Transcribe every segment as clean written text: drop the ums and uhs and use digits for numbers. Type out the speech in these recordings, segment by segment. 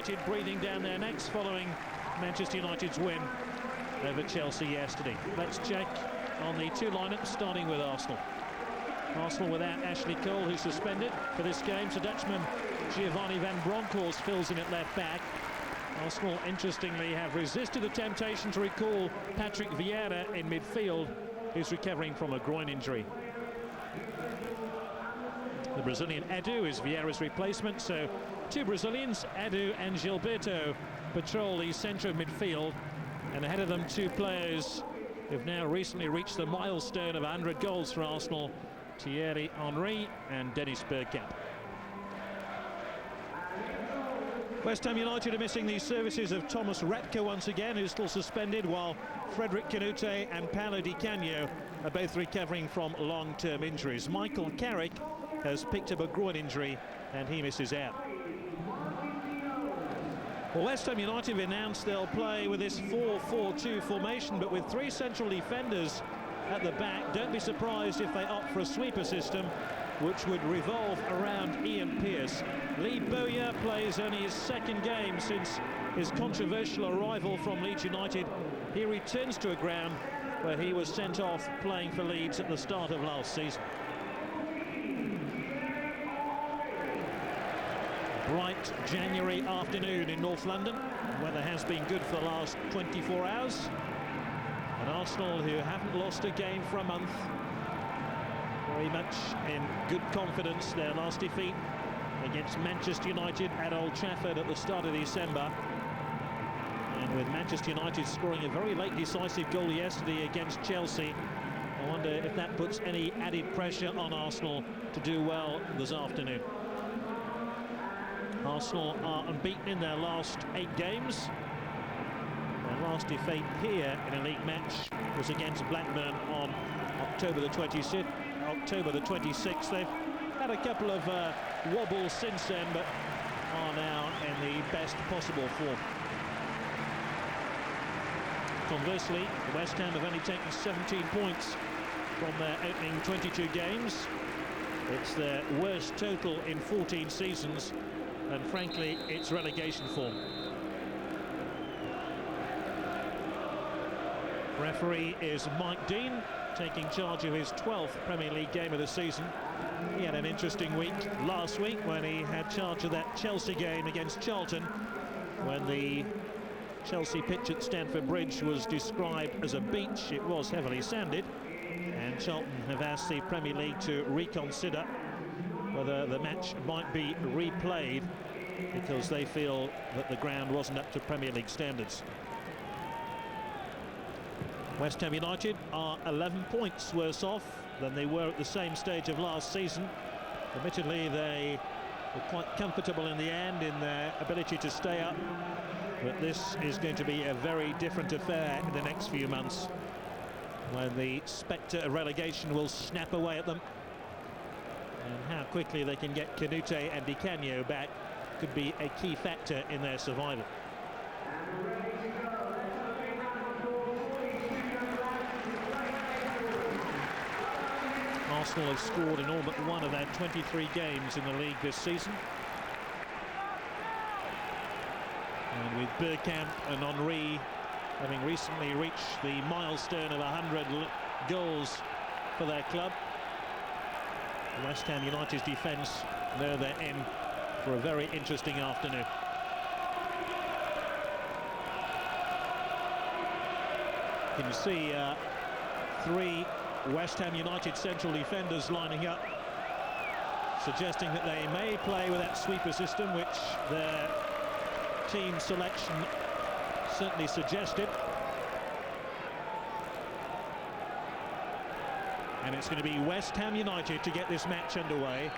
United breathing down their necks following Manchester United's win over Chelsea yesterday. Let's check on the two lineups, starting with Arsenal. Arsenal without Ashley Cole, who's suspended for this game, so Dutchman Giovanni van Bronckhorst fills in at left back. Arsenal, interestingly, have resisted the temptation to recall Patrick Vieira in midfield, who's recovering from a groin injury. The Brazilian Edu is Vieira's replacement, so two Brazilians, Edu and Gilberto, patrol the centre of midfield, and ahead of them two players who've now recently reached the milestone of 100 goals for Arsenal, Thierry Henry and Dennis Bergkamp. West Ham United are missing the services of Thomas Repka once again, who's still suspended, while Frederic Kuhnert and Paolo Di Canio are both recovering from long-term injuries. Michael Carrick has picked up a groin injury and he misses out. Well, West Ham United have announced they'll play with this 4-4-2 formation, but with three central defenders at the back. Don't be surprised if they opt for a sweeper system, which would revolve around Ian Pearce. Lee Bowyer plays only his second game since his controversial arrival from Leeds United. He returns to a ground where he was sent off playing for Leeds at the start of last season. Bright January afternoon in North London. Weather has been good for the last 24 hours. And Arsenal, who haven't lost a game for a month, very much in good confidence. Their last defeat against Manchester United at Old Trafford at the start of December. And with Manchester United scoring a very late decisive goal yesterday against Chelsea, I wonder if that puts any added pressure on Arsenal to do well this afternoon. Arsenal are unbeaten in their last 8 games. Their last defeat here in a league match was against Blackburn on October the 26th. They've had a couple of wobbles since then, but are now in the best possible form. Conversely, West Ham have only taken 17 points from their opening 22 games. It's their worst total in 14 seasons, and frankly, it's relegation form. Referee is Mike Dean, taking charge of his 12th Premier League game of the season. He had an interesting week last week when he had charge of that Chelsea game against Charlton, when the Chelsea pitch at Stamford Bridge was described as a beach. It was heavily sanded, and Charlton have asked the Premier League to reconsider whether the match might be replayed because they feel that the ground wasn't up to Premier League standards. West Ham United are 11 points worse off than they were at the same stage of last season. Admittedly, they were quite comfortable in the end in their ability to stay up, but this is going to be a very different affair in the next few months, when the spectre of relegation will snap away at them. And how quickly they can get Kuhnert and Di Canio back could be a key factor in their survival. Arsenal have scored in all but one of their 23 games in the league this season. And with Bergkamp and Henry having recently reached the milestone of 100 goals for their club, West Ham United's defence know they're in for a very interesting afternoon. You can see three West Ham United central defenders lining up, suggesting that they may play with that sweeper system, which their team selection certainly suggested. And it's going to be West Ham United to get this match underway,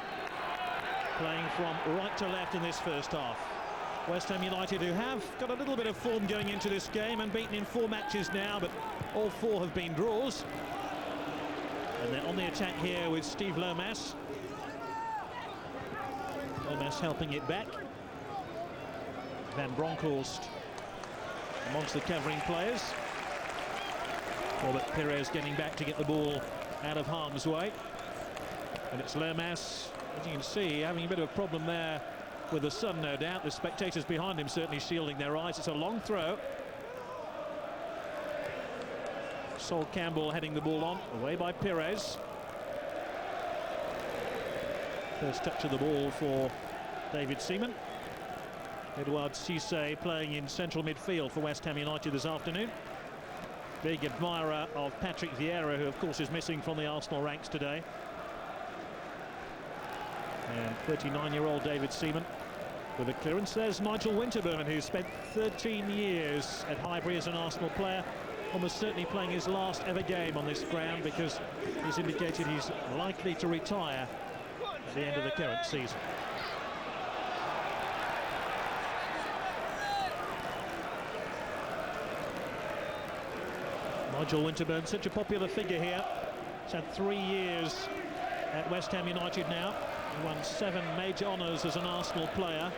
playing from right to left in this first half. West Ham United, who have got a little bit of form going into this game, unbeaten in 4 matches now, but all 4 have been draws. And they're on the attack here with Steve Lomas. Lomas helping it back. Van Bronckhorst amongst the covering players. Robert Perez getting back to get the ball out of harm's way. And it's Lomas, as you can see, having a bit of a problem there with the sun, no doubt. The spectators behind him certainly shielding their eyes. It's a long throw. Sol Campbell heading the ball on, away by Pires. First touch of the ball for David Seaman. Edouard Cissé playing in central midfield for West Ham United this afternoon. Big admirer of Patrick Vieira, who of course is missing from the Arsenal ranks today. And 39-year-old David Seaman with a clearance. There's Nigel Winterburn, who spent 13 years at Highbury as an Arsenal player, almost certainly playing his last ever game on this ground, because he's indicated he's likely to retire at the end of the current season. Nigel Winterburn, such a popular figure here. He's had 3 years at West Ham United now. He won 7 major honours as an Arsenal player.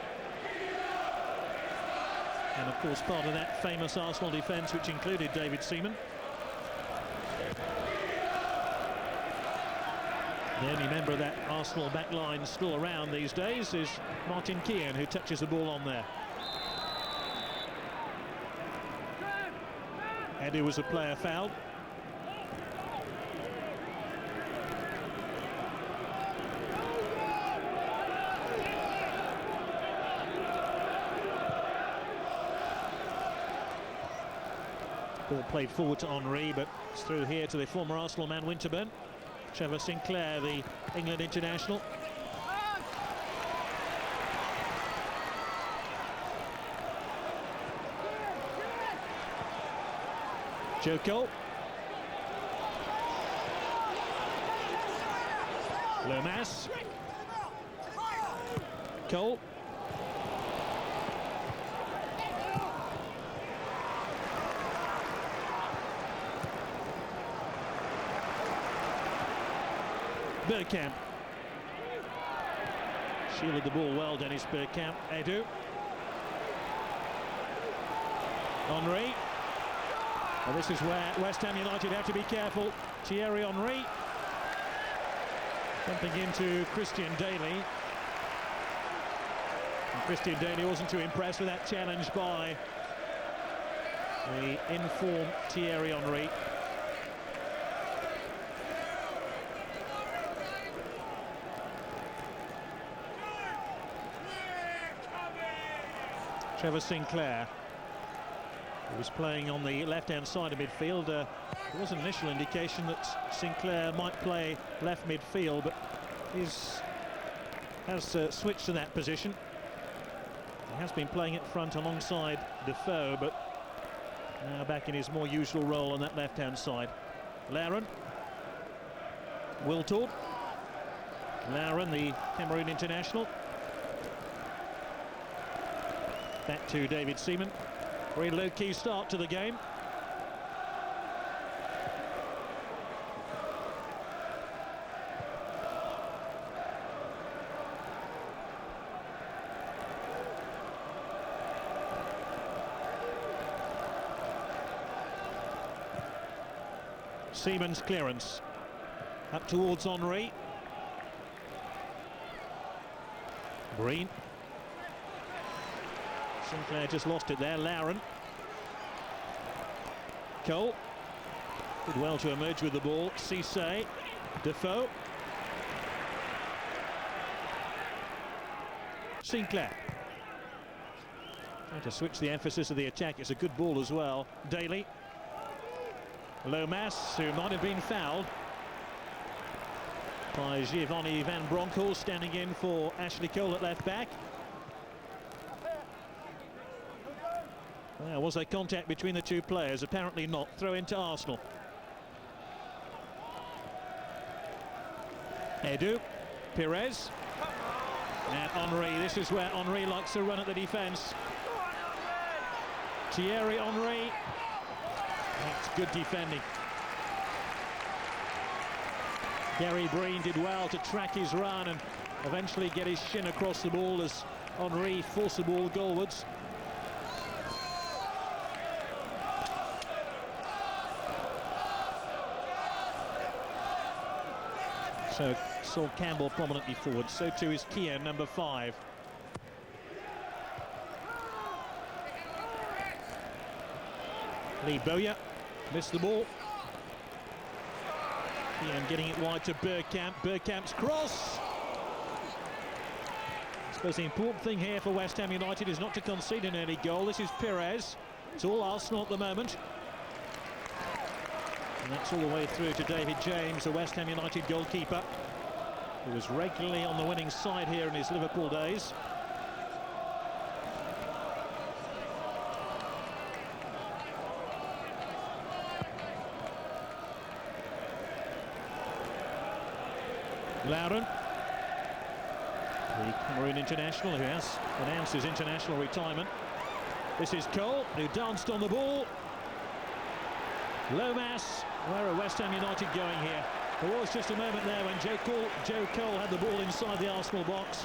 And of course part of that famous Arsenal defence, which included David Seaman. The only member of that Arsenal back line still around these days is Martin Keown, who touches the ball on there. Edu was a player fouled. Ball played forward to Henry, but it's through here to the former Arsenal man Winterburn. Trevor Sinclair, the England international. Joe Cole. Lomas. Cole. Bergkamp. Shielded the ball well, Dennis Bergkamp. Edu. Henry. Well, this is where West Ham United have to be careful. Thierry Henry bumping into Christian Daly. And Christian Daly wasn't too impressed with that challenge by the in-form Thierry Henry. Trevor Sinclair, who was playing on the left-hand side of midfield. There was an initial indication that Sinclair might play left midfield, but he has switched to that position. He has been playing at front alongside Defoe, but now back in his more usual role on that left-hand side. Lauren. Wiltord. Lauren, the Cameroon international. Back to David Seaman. Very low-key start to the game. Seaman's clearance up towards Henry. Breen. Sinclair just lost it there. Lauren. Cole did well to emerge with the ball. Cissé. Defoe. Sinclair trying to switch the emphasis of the attack. It's a good ball as well. Daly. Lomas, who might have been fouled by Giovanni Van Bronckhorst, standing in for Ashley Cole at left back. Well, was there contact between the two players? Apparently not. Throw into Arsenal. Edu. Pires. And Henry. This is where Henry likes to run at the defence. Thierry Henry. That's good defending. Gary Breen did well to track his run and eventually get his shin across the ball as Henry forced the ball goalwards. So Sol Campbell prominently forward, so too is Keown, number 5. Lee Bowyer missed the ball. Ian getting it wide to Bergkamp. Bergkamp's cross. I suppose the important thing here for West Ham United is not to concede an early goal. This is Perez. It's all Arsenal at the moment. And that's all the way through to David James, the West Ham United goalkeeper, who was regularly on the winning side here in his Liverpool days. Lauren, the Cameroon international who has announced his international retirement. This is Cole, who danced on the ball. Lomas, where are West Ham United going here? There was just a moment there when Joe Cole had the ball inside the Arsenal box,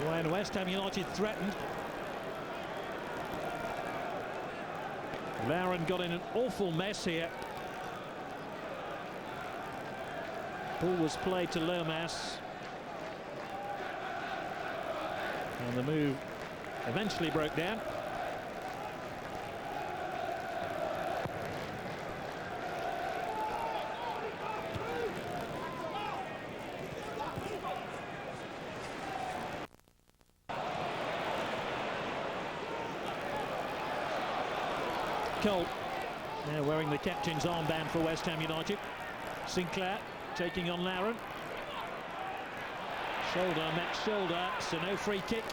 when West Ham United threatened. Lauren got in an awful mess here. Ball was played to Lomas, and the move eventually broke down. Cole now wearing the captain's armband for West Ham United. Sinclair taking on Lauren. Shoulder met shoulder, so no free kick.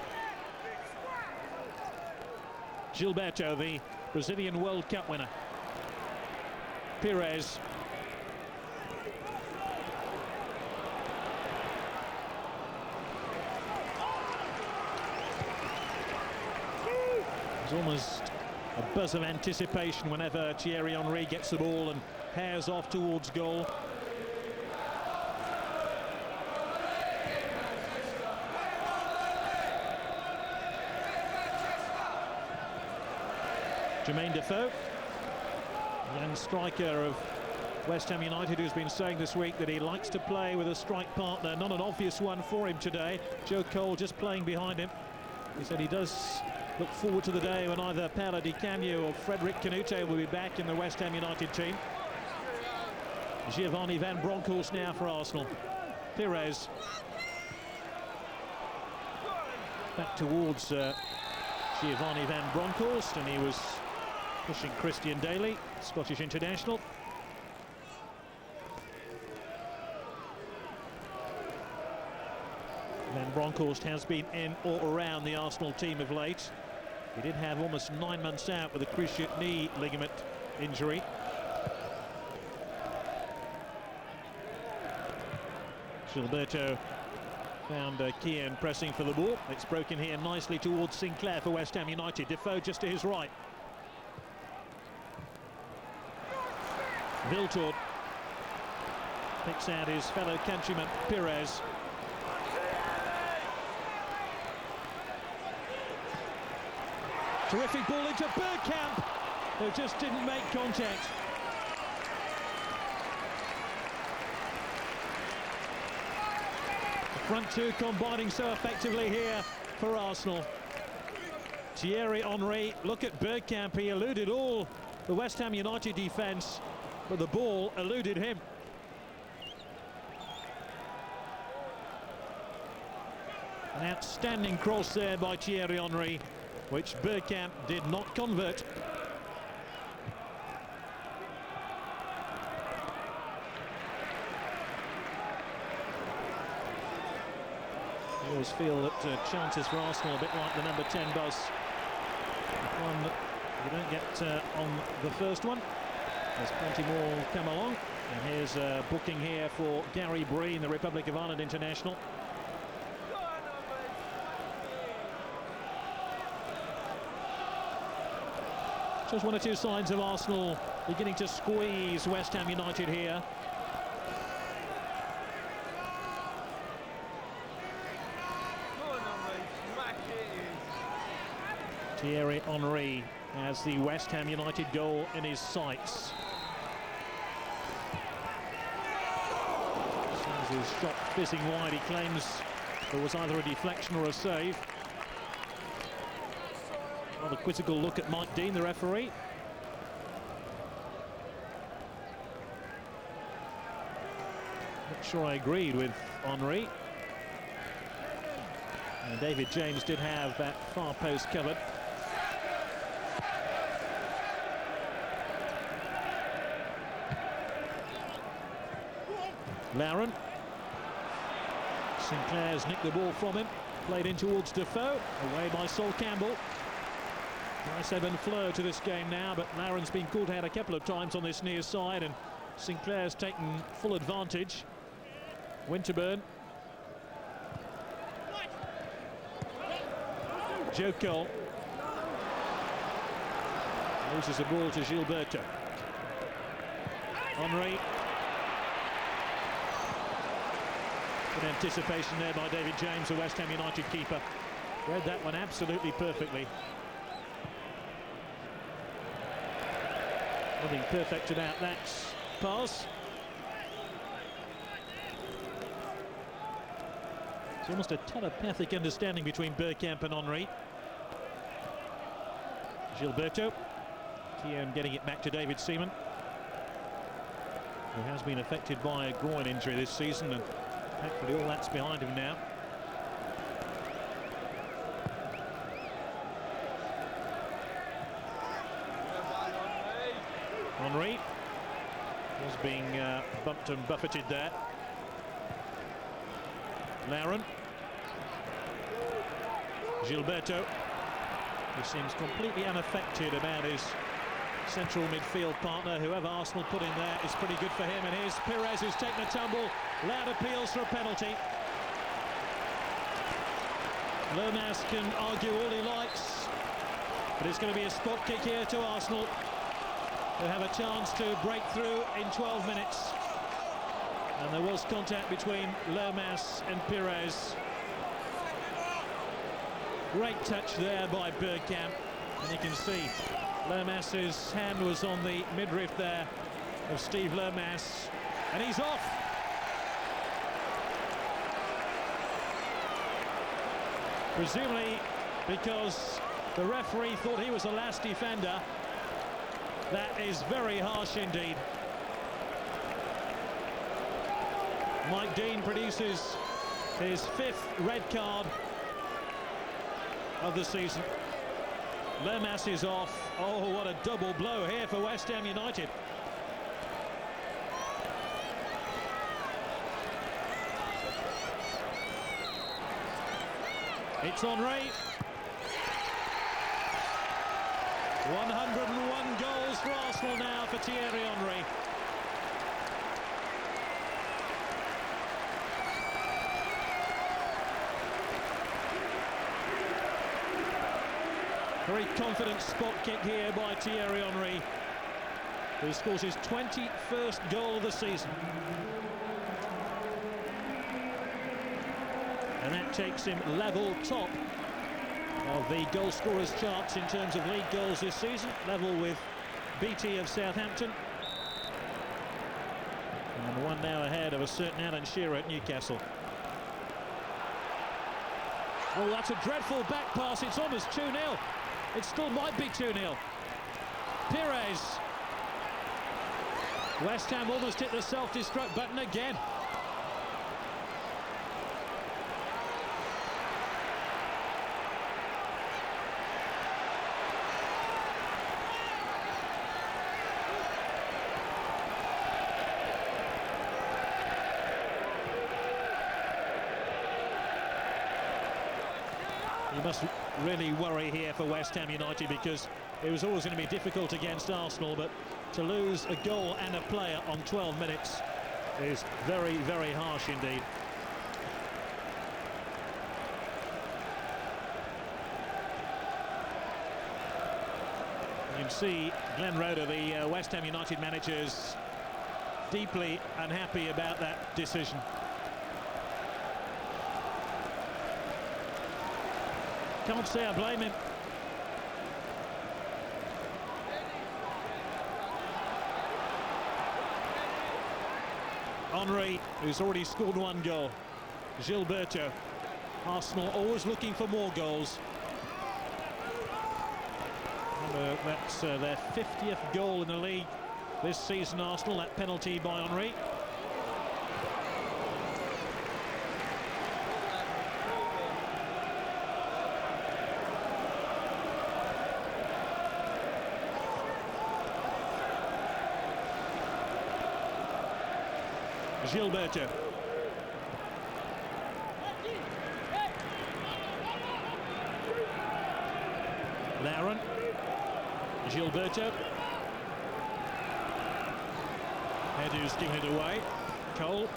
Gilberto, the Brazilian World Cup winner. Perez. There's almost a buzz of anticipation whenever Thierry Henry gets the ball and hares off towards goal. Jermaine Defoe, young striker of West Ham United, who's been saying this week that he likes to play with a strike partner. Not an obvious one for him today. Joe Cole just playing behind him. He said he does look forward to the day when either Paolo Di Canio or Frederick Kuhnert will be back in the West Ham United team. Giovanni van Bronckhorst now for Arsenal. Perez. Back towards Giovanni van Bronckhorst, and he was pushing Christian Daly, Scottish international. Van Bronckhorst has been in or around the Arsenal team of late. He did have almost 9 months out with a cruciate knee ligament injury. Gilberto found Kieran pressing for the ball. It's broken here nicely towards Sinclair for West Ham United. Defoe just to his right. Viltord picks out his fellow countryman Perez. Terrific ball into Bergkamp, who just didn't make contact. The front two combining so effectively here for Arsenal. Thierry Henry, look at Bergkamp, he eluded all the West Ham United defence, but the ball eluded him. An outstanding cross there by Thierry Henry, which Bergkamp did not convert. I always feel that chances for Arsenal a bit like the number 10 buzz. One that you don't get on the first one. There's plenty more come along. And here's a booking here for Gary Breen, the Republic of Ireland international. Just one or two signs of Arsenal beginning to squeeze West Ham United here. Thierry Henry has the West Ham United goal in his sights. Sees his shot fizzing wide. He claims there was either a deflection or a save. Rather quizzical look at Mike Dean, the referee. sure I agreed with Henry. And David James did have that far post covered. Lauren. Sinclair's nicked the ball from him. Played in towards Defoe. Away by Sol Campbell. Nice ebb and flow to this game now, but Lauren's been caught out a couple of times on this near side, and Sinclair's taken full advantage. Winterburn. Joe Cole. Loses the ball to Gilberto. Henry. Good anticipation there by David James, the West Ham United keeper. Read that one absolutely perfectly. Nothing perfect about that pass. It's almost a telepathic understanding between Bergkamp and Henry. Gilberto. Kieran getting it back to David Seaman, who has been affected by a groin injury this season, and thankfully all that's behind him now. Henry was being bumped and buffeted there. Lauren. Gilberto. He seems completely unaffected about his central midfield partner. Whoever Arsenal put in there is pretty good for him. And here's Perez, who's taken a tumble. Loud appeals for a penalty. Lomas can argue all he likes, but it's going to be a spot kick here to Arsenal, who have a chance to break through in 12 minutes. And there was contact between Lomas and Perez. Great touch there by Bergkamp, and you can see Lomas's hand was on the midriff there of Steve Lomas, and he's off. Presumably because the referee thought he was the last defender. That is very harsh indeed. Mike Dean produces his 5th red card of the season. Lomas is off. Oh, what a double blow here for West Ham United. It's Henry. 101 goals for Arsenal now for Thierry Henry. Very confident spot kick here by Thierry Henry, who scores his 21st goal of the season. And that takes him level top of the goal scorers charts in terms of league goals this season, level with BT of Southampton. And one now ahead of a certain Alan Shearer at Newcastle. Oh, that's a dreadful back pass. It's almost 2-0. It still might be 2-0. Perez. West Ham almost hit the self-destruct button again. You must really worry here for West Ham United, because it was always going to be difficult against Arsenal, but to lose a goal and a player on 12 minutes is very, very harsh indeed. You can see Glenn Roeder, the West Ham United manager, is deeply unhappy about that decision. Can't say I blame him. Henry, who's already scored 1 goal. Gilberto. Arsenal always looking for more goals. Remember, that's their 50th goal in the league this season, Arsenal, that penalty by Henry. Gilberto. Lauren. Gilberto. Edu's given it away. Cole.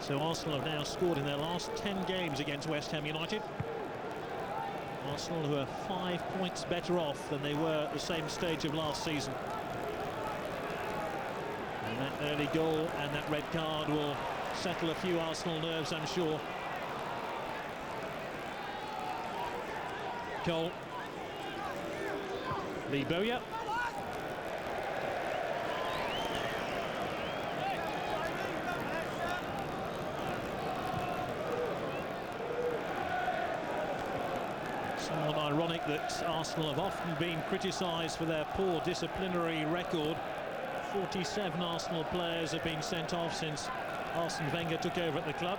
So Arsenal have now scored in their last 10 games against West Ham United. Arsenal, who are 5 points better off than they were at the same stage of last season. And that early goal and that red card will settle a few Arsenal nerves, I'm sure. Cole. Lee Bowyer. Somewhat ironic that Arsenal have often been criticised for their poor disciplinary record. 47 Arsenal players have been sent off since Arsene Wenger took over at the club.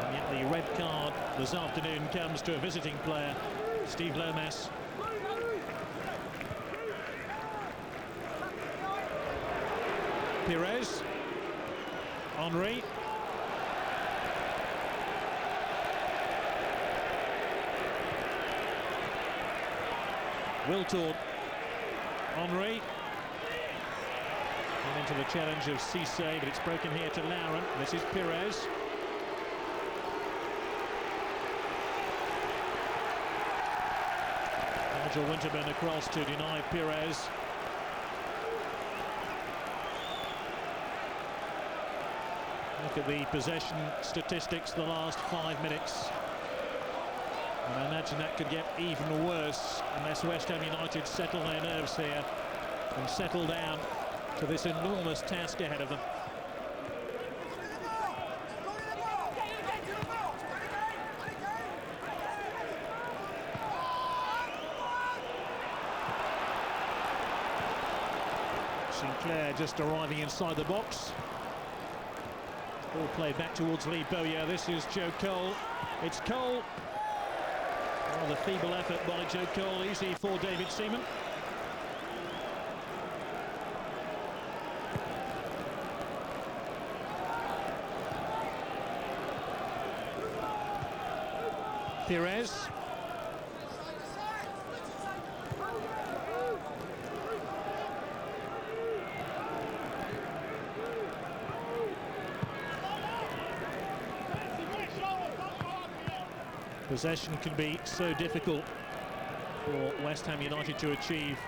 And yet the red card this afternoon comes to a visiting player, Steve Lomas. Pires. Henry. Wiltord. Henry. And into the challenge of Cisse, but it's broken here to Lauren. This is Pires. Nigel Winterburn across to deny Pires. Look at the possession statistics the last 5 minutes. And I imagine that could get even worse unless West Ham United settle their nerves here and settle down to this enormous task ahead of them. Sinclair just arriving inside the box. Ball played back towards Lee Bowyer. This is Joe Cole. It's Cole. Rather feeble effort by Joe Cole. Easy for David Seaman. Pires. Possession can be so difficult for West Ham United to achieve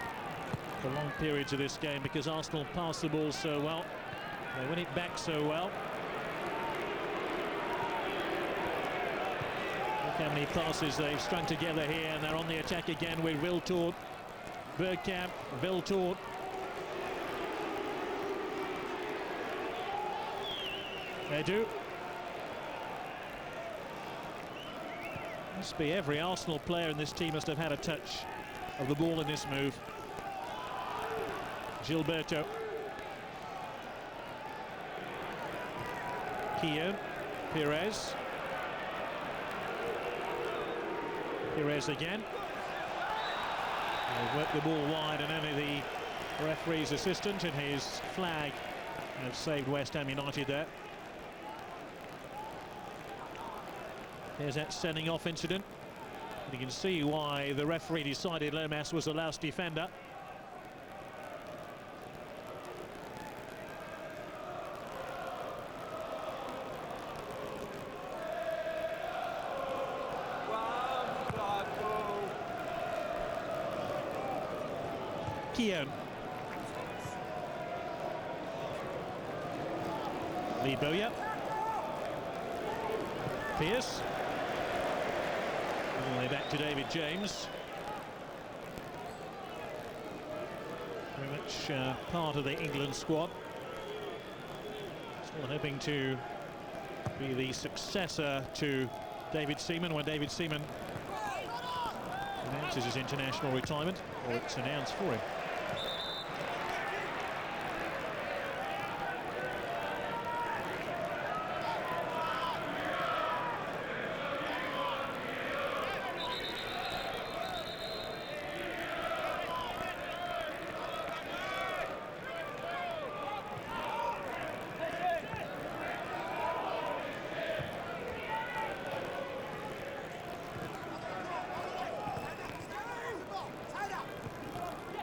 for long periods of this game because Arsenal pass the ball so well. They win it back so well. Look how many passes they've strung together here, and they're on the attack again with Wiltord, Bergkamp, Wiltord. Edu. Must be every Arsenal player in this team must have had a touch of the ball in this move. Gilberto. Kieran. Pires. Pires again. They've worked the ball wide, and only the referee's assistant and his flag have saved West Ham United there. Here's that sending off incident. You can see why the referee decided Lomas was the last defender. Keown. Lee Bowyer. Pearce. All the way back to David James. Very much part of the England squad. Still hoping to be the successor to David Seaman when David Seaman announces his international retirement, or it's announced for him.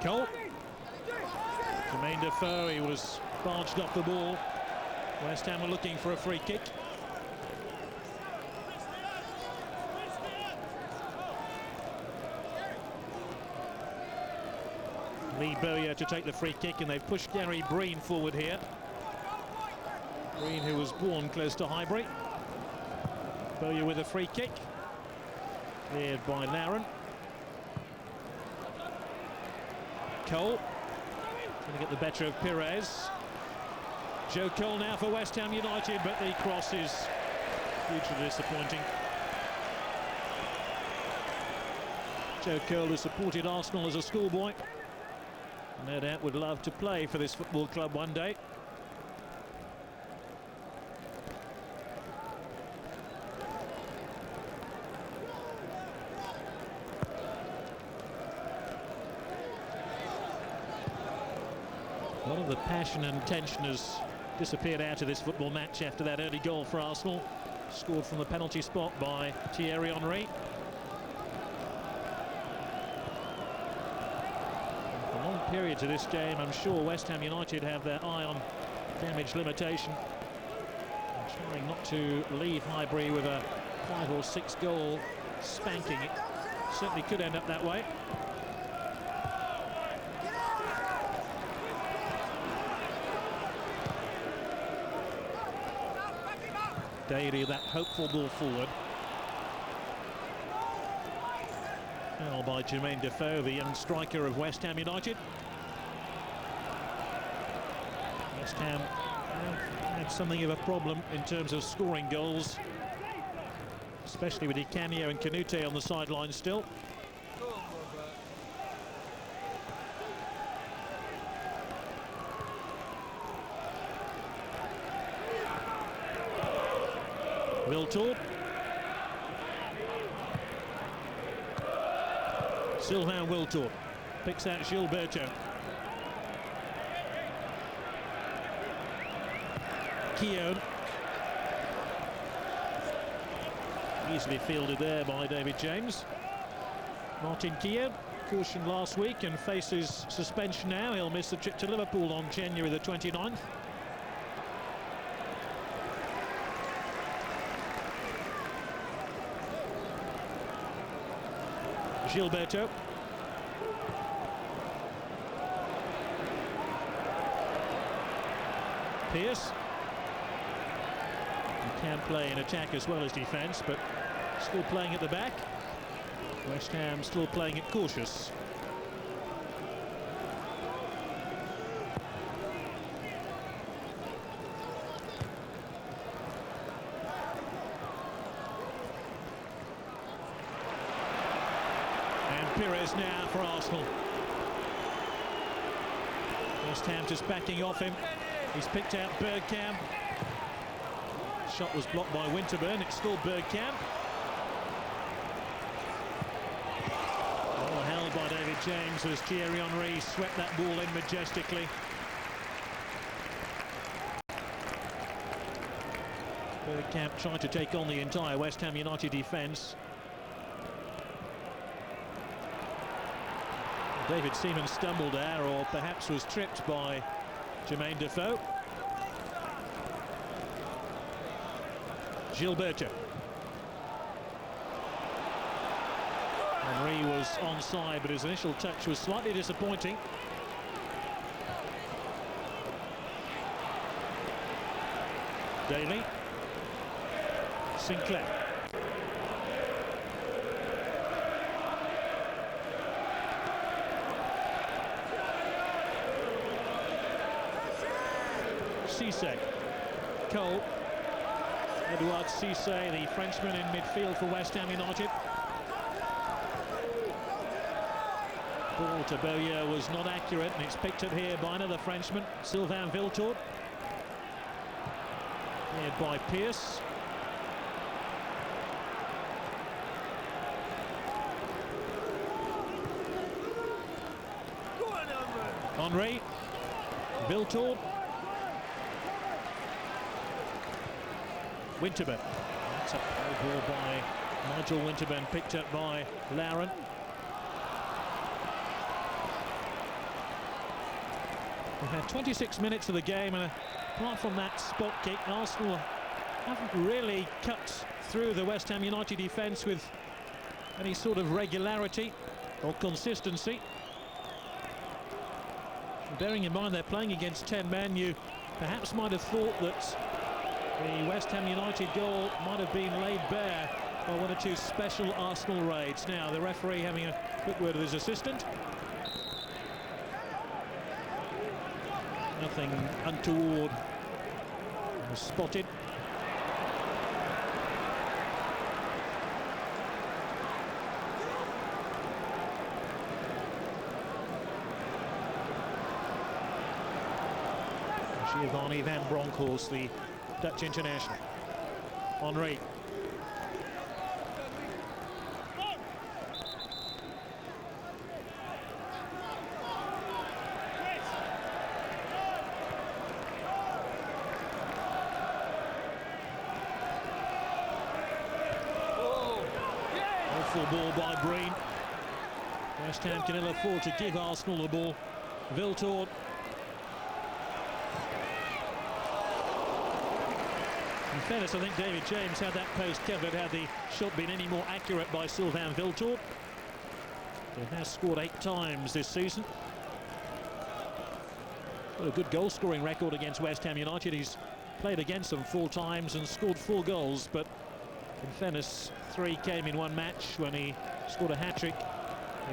Cole. Jermaine Defoe, he was barged off the ball. West Ham were looking for a free kick. Lee Bowyer to take the free kick, and they've pushed Gary Breen forward here. Breen, who was born close to Highbury. Bowyer with a free kick. Cleared by Lauren. Cole trying to get the better of Perez. Joe Cole now for West Ham United, but the cross is hugely disappointing. Joe Cole, who supported Arsenal as a schoolboy, no doubt would love to play for this football club one day. A lot of the passion and tension has disappeared out of this football match after that early goal for Arsenal, scored from the penalty spot by Thierry Henry. A long period to this game. I'm sure West Ham United have their eye on damage limitation, and trying not to leave Highbury with a 5 or 6 goal spanking. It certainly could end up that way. Daly, that hopeful ball forward. Now by Jermaine Defoe, the young striker of West Ham United. West Ham had something of a problem in terms of scoring goals, especially with Di Canio and Kuhnert on the sideline still. Wiltord. Sylvain Wiltord picks out Gilberto. Keown. Easily fielded there by David James. Martin Keown, cautioned last week and faces suspension now. He'll miss the trip to Liverpool on January the 29th. Gilberto. Pearce. He can play in attack as well as defence, but still playing at the back. West Ham still playing it cautious. Perez now for Arsenal. West Ham just backing off him. He's picked out Bergkamp. Shot was blocked by Winterburn. It's still Bergkamp. Well held by David James as Thierry Henry swept that ball in majestically. Bergkamp tried to take on the entire West Ham United defence. David Seaman stumbled there, or perhaps was tripped by Jermaine Defoe. Gilberto. Henry was onside, but his initial touch was slightly disappointing. Daly. Sinclair. Cisse. Cole. Edouard Cisse, the Frenchman in midfield for West Ham United. Ball to Bowyer was not accurate, and it's picked up here by another Frenchman, Sylvain Wiltord. Cleared by Pearce. Henry. Wiltord. Winterburn. That's a ball by Nigel Winterburn, picked up by Lauren. We've had 26 minutes of the game, and apart from that spot kick, Arsenal haven't really cut through the West Ham United defence with any sort of regularity or consistency. Bearing in mind they're playing against 10 men, you perhaps might have thought that the West Ham United goal might have been laid bare by one or two special Arsenal raids. Now the referee having a quick word with his assistant. Nothing untoward was spotted. Giovanni van Bronckhorst, the Dutch international. Henry. Awful ball by Bain. West Ham can ill afford to give Arsenal the ball. Viltord. In fairness, I think David James had that post covered had the shot been any more accurate by Sylvain Viltord. He has scored 8 times this season. Got a good goal-scoring record against West Ham United. He's played against them 4 times and scored 4 goals, but in fairness, 3 came in one match when he scored a hat-trick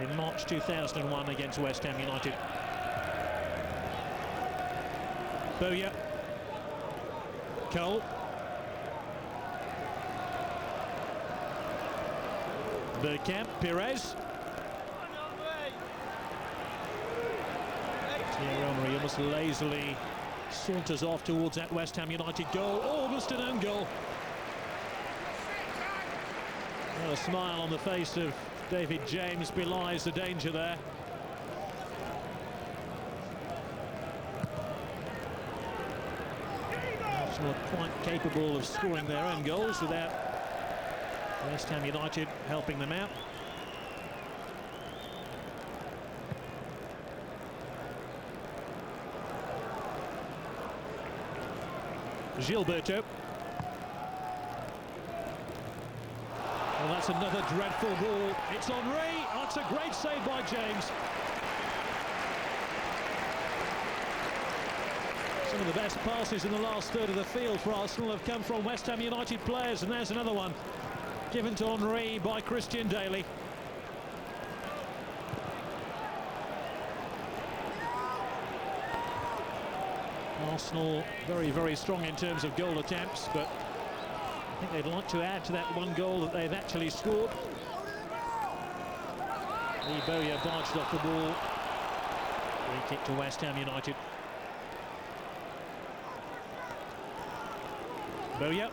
in March 2001 against West Ham United. Bowyer. Cole. Bergkamp, Perez. Thierry Henry almost lazily saunters off towards that West Ham United goal. Almost an own goal. Well, a smile on the face of David James belies the danger there. Arsenal quite capable of scoring their own goals without West Ham United helping them out. Gilberto. Well, that's another dreadful ball. It's Henry. Oh, it's a great save by James. Some of the best passes in the last third of the field for Arsenal have come from West Ham United players, and there's another one given to Henry by Christian Daly. Arsenal very, very strong in terms of goal attempts, but I think they'd like to add to that one goal that they've actually scored. Lee Bowyer barged off the ball. Free kick to West Ham United. Bowyer.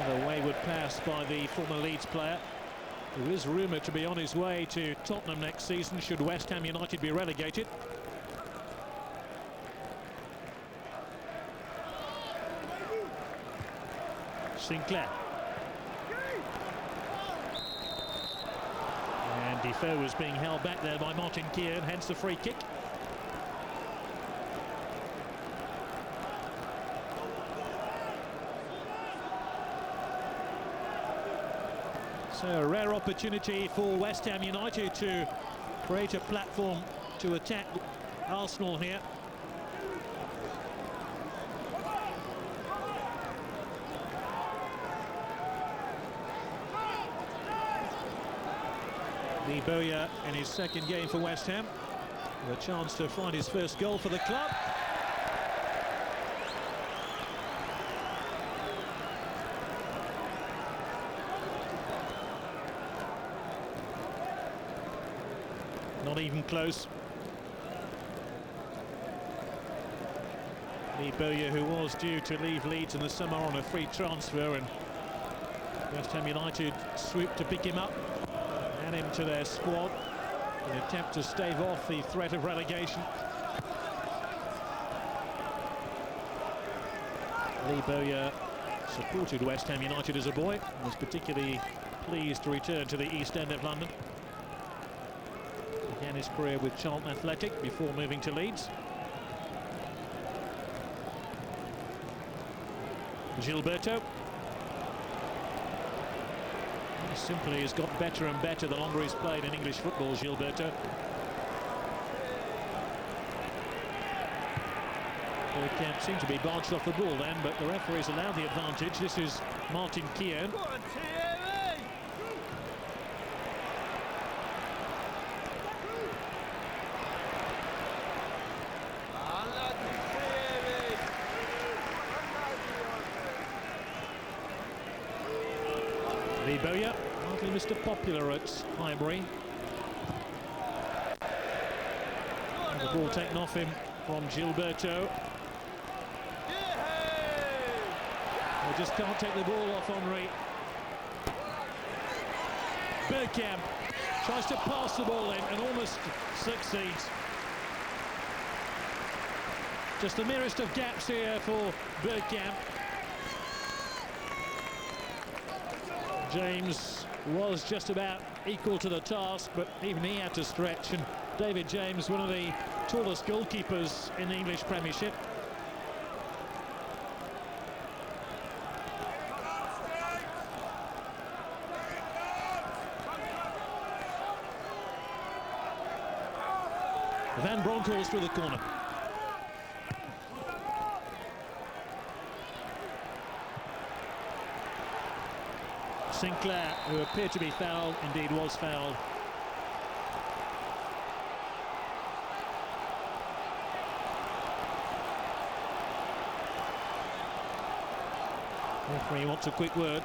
Another wayward pass by the former Leeds player, who is rumoured to be on his way to Tottenham next season should West Ham United be relegated. Sinclair. And Defoe was being held back there by Martin Keown, hence the free kick. So a rare opportunity for West Ham United to create a platform to attack Arsenal here. Lee Bowyer in his second game for West Ham, with a chance to find his first goal for the club. Not even close. Lee Bowyer, who was due to leave Leeds in the summer on a free transfer, and West Ham United swooped to pick him up, add him to their squad in an attempt to stave off the threat of relegation. Lee Bowyer supported West Ham United as a boy and was particularly pleased to return to the East End of London. Began his career with Charlton Athletic before moving to Leeds. Gilberto. He simply has got better and better the longer he's played in English football, Gilberto. Bergkamp seemed to be barged off the ball then, but the referee's allowed the advantage. This is Martin Keown. Boya, hardly Mr. Popular at Highbury. And the ball taken off him from Gilberto. They just can't take the ball off Henry. Bergkamp tries to pass the ball in and almost succeeds. Just the merest of gaps here for Bergkamp. James was just about equal to the task, but even he had to stretch, and David James, one of the tallest goalkeepers in the English Premiership. Van Bronckhorst through the corner. Sinclair, who appeared to be fouled, indeed was fouled. Referee wants a quick word.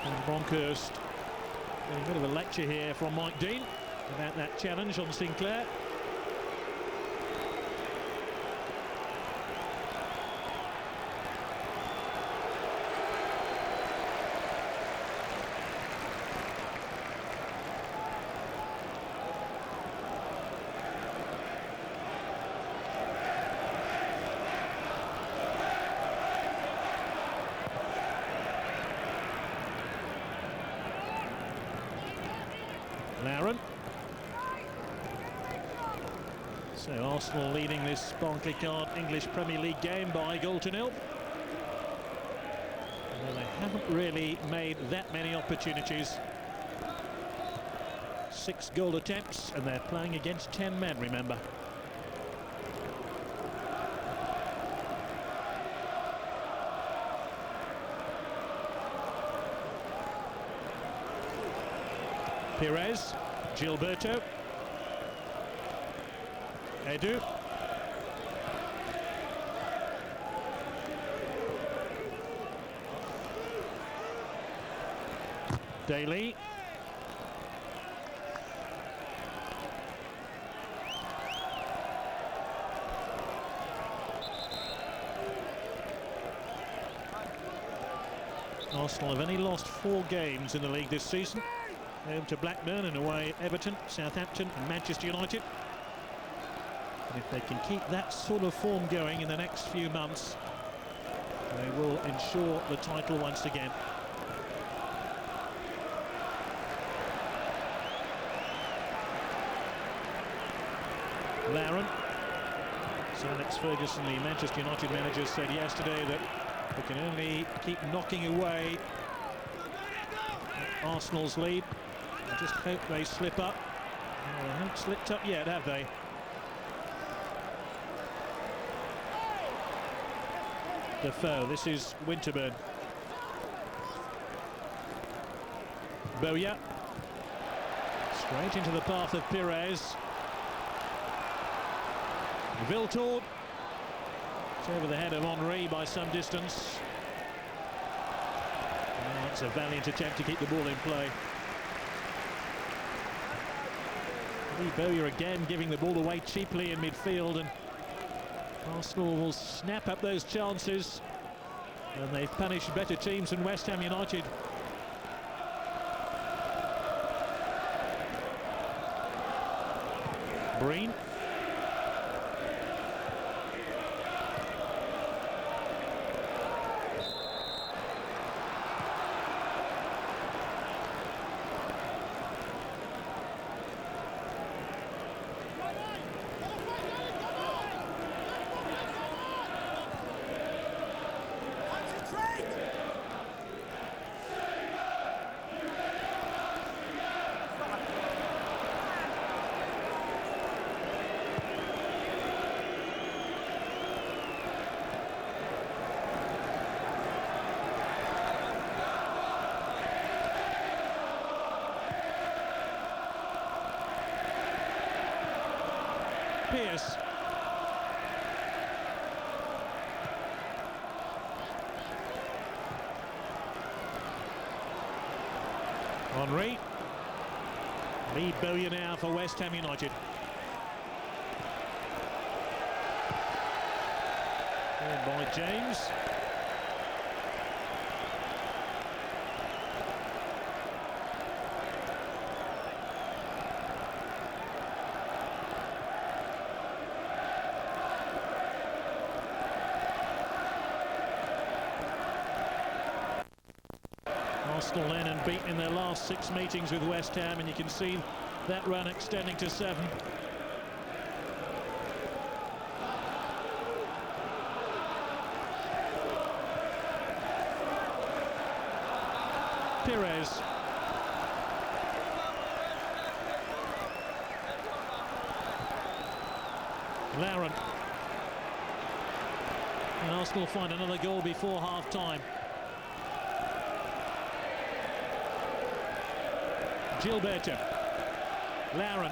And Bronckhorst getting a bit of a lecture here from Mike Dean about that challenge on Sinclair. Laren. So Arsenal leading this Barclaycard English Premier League game by 1-0. Well, they haven't really made that many opportunities. 6 goal attempts, and they're playing against 10 men, remember. Perez, Gilberto, Edu, Daly, Arsenal have only lost 4 games in the league this season. Home to Blackburn and away Everton, Southampton and Manchester United. And if they can keep that sort of form going in the next few months, they will ensure the title once again. Laren. Sir Alex Ferguson, the Manchester United manager, said yesterday that they can only keep knocking away at Arsenal's lead. I just hope they slip up. Well, they haven't slipped up yet, have they? Defoe, this is Winterburn. Boya. Straight into the path of Perez. Viltord. It's over the head of Henry by some distance. Oh, it's a valiant attempt to keep the ball in play. Boya again giving the ball away cheaply in midfield, and Arsenal will snap up those chances, and they've punished better teams than West Ham United. Breen. Pearce. Henry. Lee Bowyer now for West Ham United. Cleared by James. Arsenal then unbeaten in their last 6 meetings with West Ham, and you can see that run extending to 7. Perez. Lauren. And Arsenal find another goal before half-time. Gilberto. Lauren.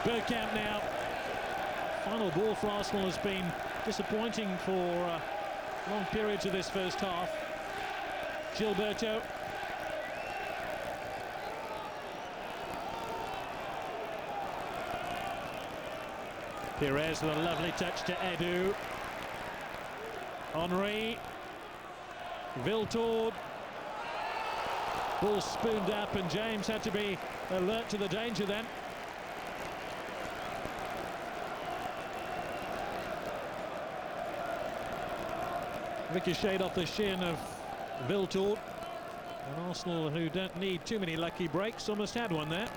Bergkamp now. Final ball for Arsenal has been disappointing for long periods of this first half. Gilberto. Perez with a lovely touch to Edu. Henry. Viltord. Ball spooned up, and James had to be alert to the danger then. Ricocheted off the shin of Viltord. And Arsenal, who don't need too many lucky breaks, almost had one there.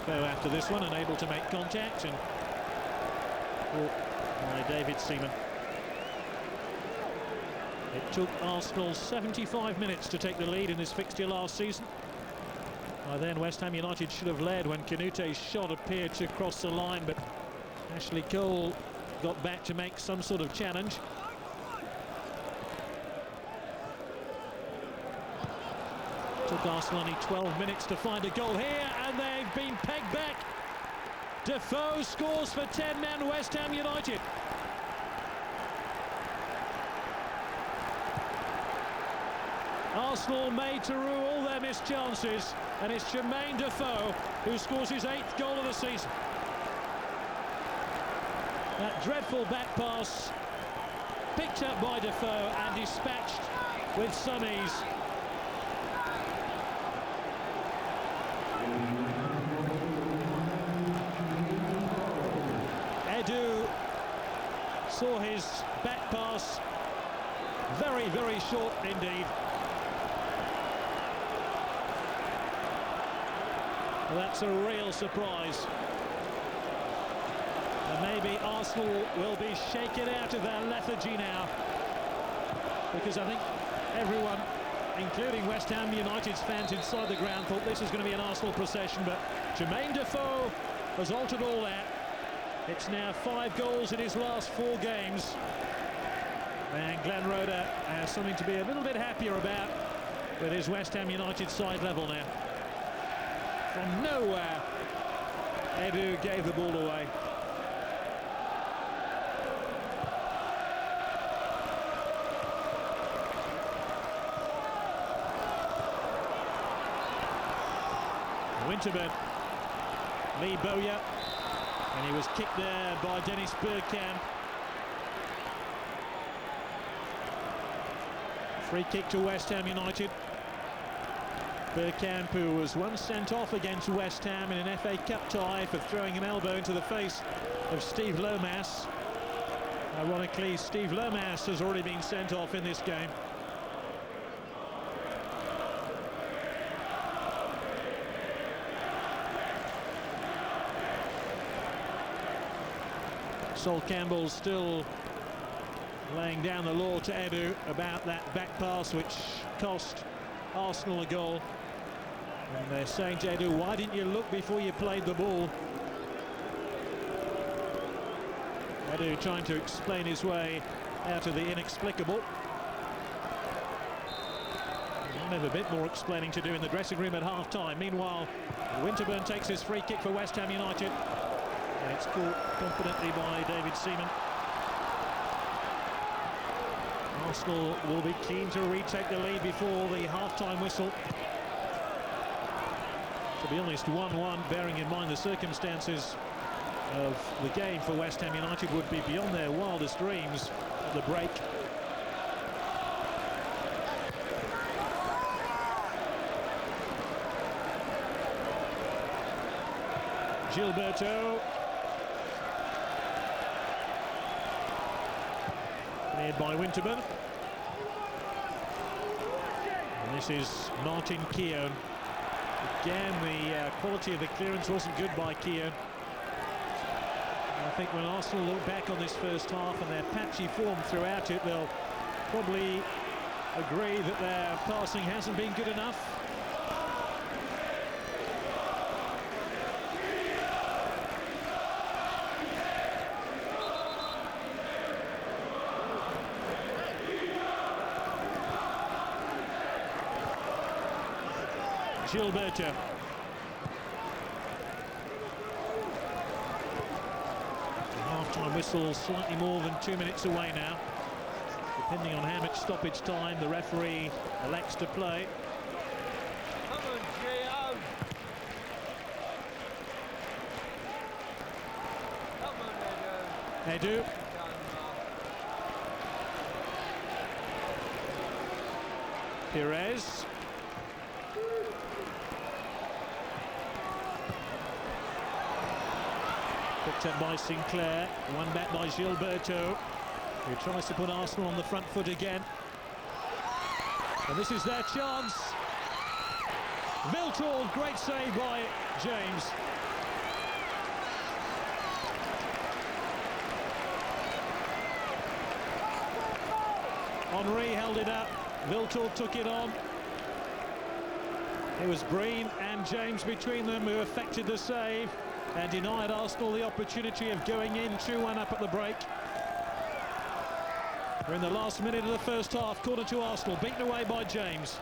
Defoe after this one, unable to make contact, and by David Seaman. It took Arsenal 75 minutes to take the lead in this fixture last season. By then West Ham United should have led when Kuhnert's shot appeared to cross the line, but Ashley Cole got back to make some sort of challenge. Took Arsenal only 12 minutes to find a goal here, and they've been pegged back. Defoe scores for 10-man West Ham United. Arsenal made to rue all their missed chances, and it's Jermaine Defoe who scores his 8th goal of the season. That dreadful back pass picked up by Defoe and dispatched with some ease. Edu saw his back pass, very, very short indeed. Well, that's a real surprise. And maybe Arsenal will be shaken out of their lethargy now, because I think everyone, including West Ham United's fans inside the ground, thought this was going to be an Arsenal procession, but Jermaine Defoe has altered all that. It's now 5 goals in his last 4 games. And Glenn Roeder has something to be a little bit happier about with his West Ham United side level now. From nowhere, Edu gave the ball away. Winterburn. Lee Bowyer. And he was kicked there by Dennis Bergkamp. Free kick to West Ham United. Bergkamp, who was once sent off against West Ham in an FA Cup tie for throwing an elbow into the face of Steve Lomas. Ironically, Steve Lomas has already been sent off in this game. Sol Campbell still laying down the law to Edu about that back pass which cost Arsenal a goal. And they're saying to Edu, why didn't you look before you played the ball? Edu trying to explain his way out of the inexplicable. Going to have a bit more explaining to do in the dressing room at half-time. Meanwhile, Winterburn takes his free kick for West Ham United. And it's caught confidently by David Seaman. Arsenal will be keen to retake the lead before the half-time whistle. To be honest, 1-1, bearing in mind the circumstances of the game for West Ham United, would be beyond their wildest dreams at the break. Gilberto. Cleared by Winterburn. And this is Martin Keown. Again, the quality of the clearance wasn't good by Keown. I think when Arsenal look back on this first half and their patchy form throughout it, they'll probably agree that their passing hasn't been good enough. Gilberto. Half-time whistle slightly more than 2 minutes away now. Depending on how much stoppage time the referee elects to play. Come on, Gio. Come on, Edu. Edu. Perez. Picked up by Sinclair, one back by Gilberto, who tries to put Arsenal on the front foot again. And this is their chance. Viltall, great save by James. Henry held it up, Viltall took it on. It was Breen and James between them who effected the save and denied Arsenal the opportunity of going in 2-1 up at the break. We're in the last minute of the first half, corner to Arsenal, beaten away by James.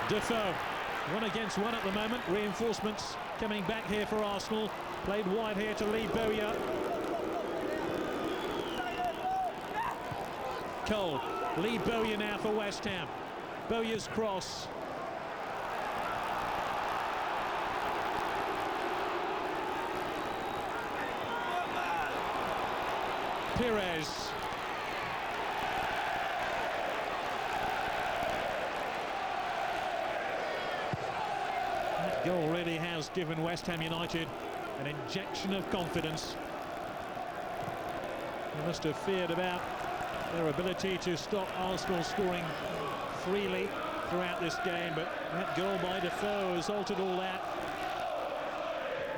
Defoe, 1 against 1 at the moment, reinforcements coming back here for Arsenal, played wide here to Lee Bowyer. Cole. Lee Bowyer now for West Ham. Bowyer's cross. Perez. That goal really has given West Ham United an injection of confidence. They must have feared about their ability to stop Arsenal scoring freely throughout this game, but that goal by Defoe has altered all that.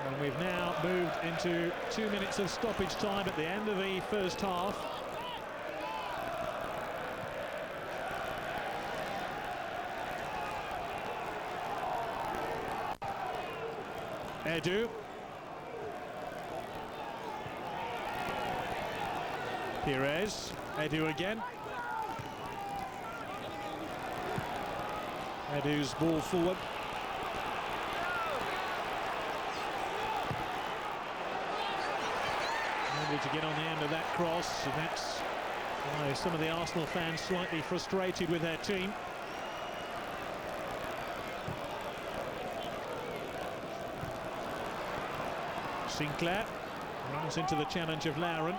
And we've now moved into 2 minutes of stoppage time at the end of the first half. Edu. Perez. Edu again. Edu's ball forward. Able to get on the end of that cross, and that's why some of the Arsenal fans slightly frustrated with their team. Sinclair runs into the challenge of Lauren.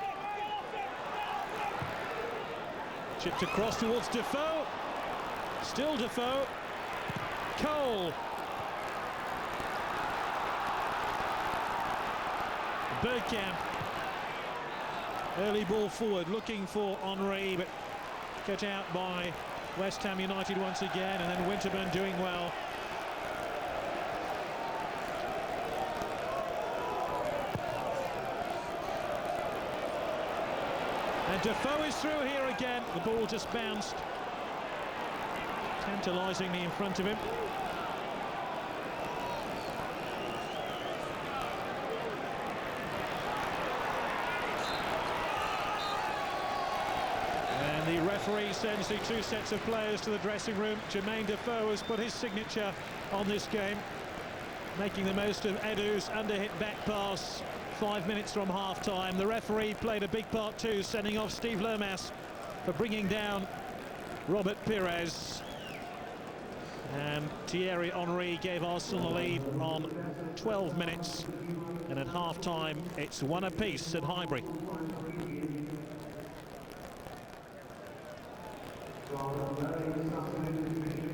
Chipped across towards Defoe. Still Defoe. Cole. Bergkamp. Early ball forward, looking for Henry, but cut out by West Ham United once again, and then Winterburn doing well. And Defoe is through here again. The ball just bounced, tantalisingly in front of him. referee sends the two sets of players to the dressing room. Jermaine Defoe has put his signature on this game, making the most of Edu's underhit back pass 5 minutes from half-time. The referee played a big part too, sending off Steve Lermas for bringing down Robert Pires. And Thierry Henry gave Arsenal the lead on 12 minutes. And at half-time, it's one apiece at Highbury.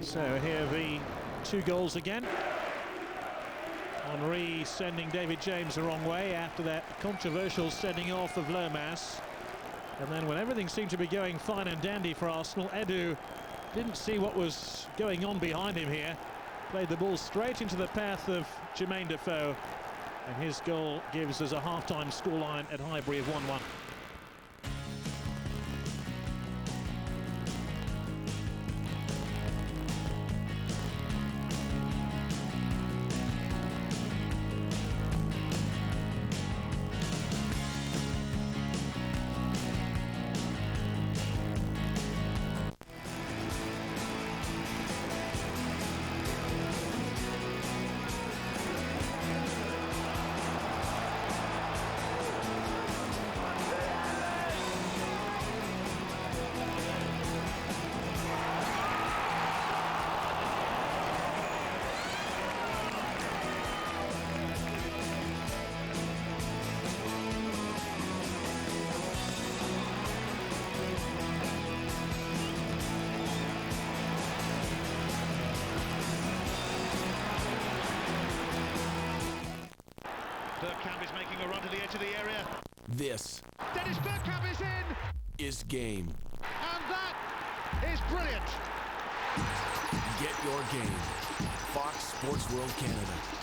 So here are the two goals again. Henry sending David James the wrong way after that controversial sending off of Lermas. And then when everything seemed to be going fine and dandy for Arsenal, Edu didn't see what was going on behind him here. Played the ball straight into the path of Jermaine Defoe. And his goal gives us a half-time scoreline at Highbury of 1-1. Bergkamp is making a run to the edge of the area. This Dennis Bergkamp is in! is game. And that is brilliant! Get your game. Fox Sports World Canada.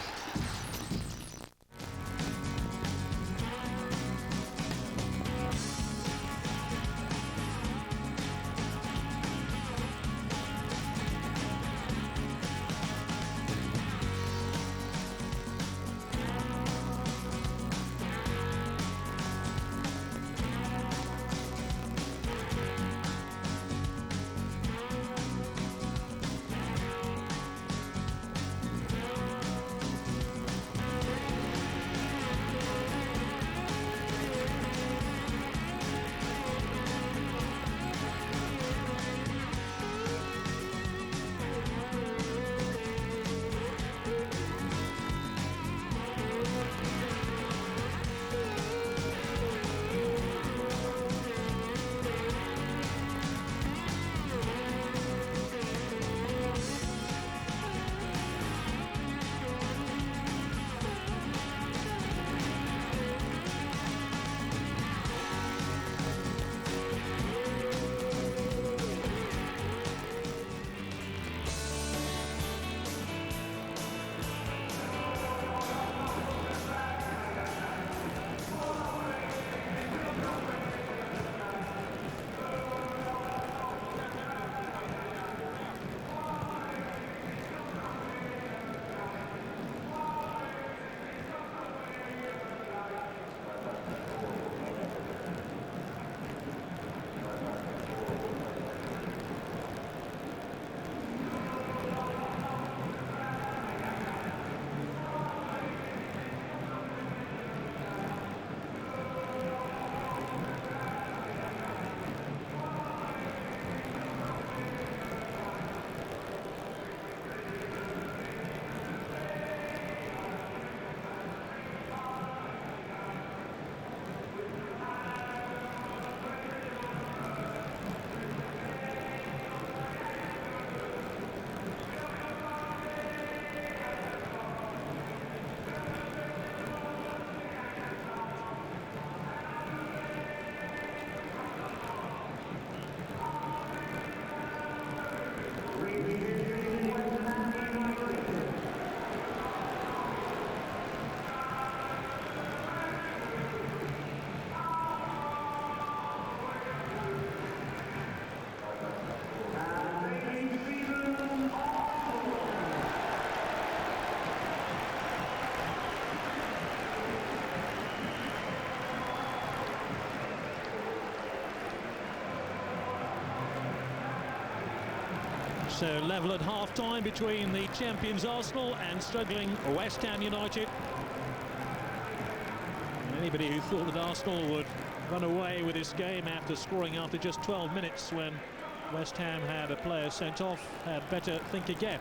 So level at half-time between the champions Arsenal and struggling West Ham United. And anybody who thought that Arsenal would run away with this game after scoring after just 12 minutes when West Ham had a player sent off had better think again.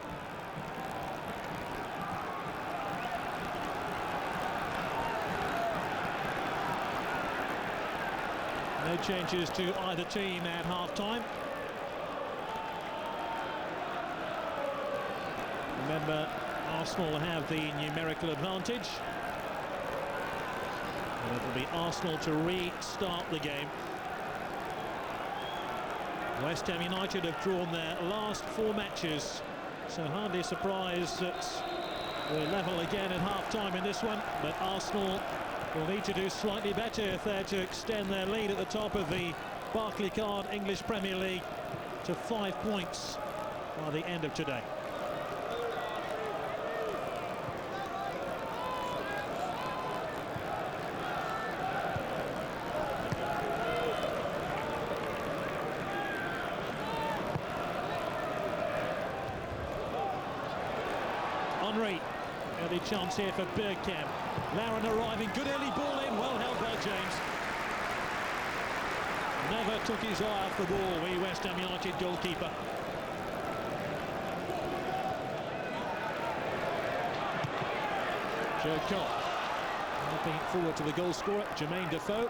No changes to either team at half-time. Remember, Arsenal have the numerical advantage. And it'll be Arsenal to restart the game. West Ham United have drawn their last 4 matches, so hardly a surprise that we're level again at half-time in this one. But Arsenal will need to do slightly better if they're to extend their lead at the top of the Barclaycard English Premier League to 5 points by the end of today. Early chance here for Bergkamp. Lauren arriving, good early ball in, well held by James. Never took his eye off the ball, the West Ham United goalkeeper. Joe Cott looking forward to the goal scorer, Jermaine Defoe,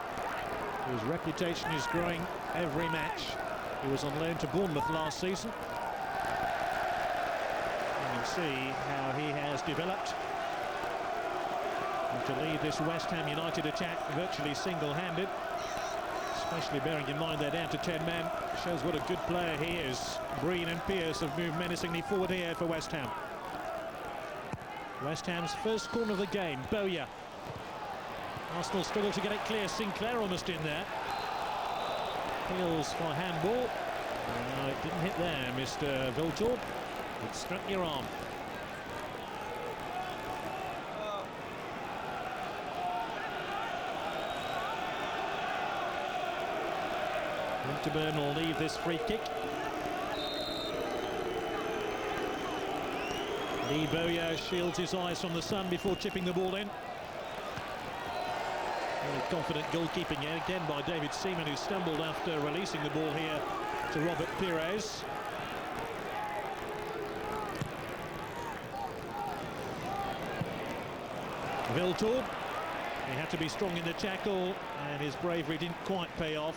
whose reputation is growing every match. He was on loan to Bournemouth last season. See how he has developed. And to lead this West Ham United attack virtually single-handed, especially bearing in mind they're down to 10 men, shows what a good player he is. Breen and Pearce have moved menacingly forward here for West Ham. West Ham's first corner of the game, Bowyer. Arsenal struggle to get it clear. Sinclair almost in there. Appeals for handball. No, it didn't hit there, Mr. Viltorp. It struck your arm. Winterburn will leave this free kick. Lee Bowyer shields his eyes from the sun before chipping the ball in. Very confident goalkeeping again by David Seaman, who stumbled after releasing the ball here to Robert Pires. Viltorp, he had to be strong in the tackle and his bravery didn't quite pay off.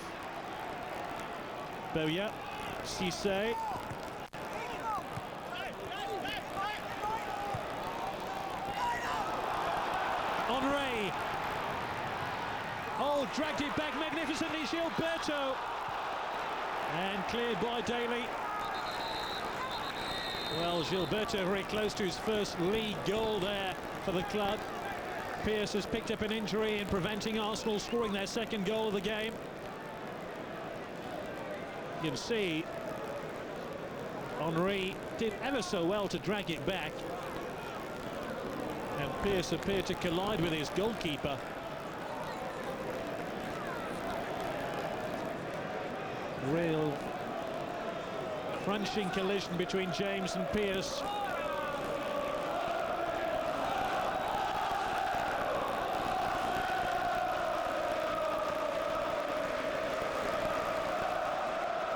Bowyer, Cissé. Henry. Oh, dragged it back magnificently, Gilberto. And cleared by Daly. Well, Gilberto very close to his first league goal there for the club. Pearce has picked up an injury in preventing Arsenal scoring their second goal of the game. You can see Henry did ever so well to drag it back, and Pearce appeared to collide with his goalkeeper. Real crunching collision between James and Pearce.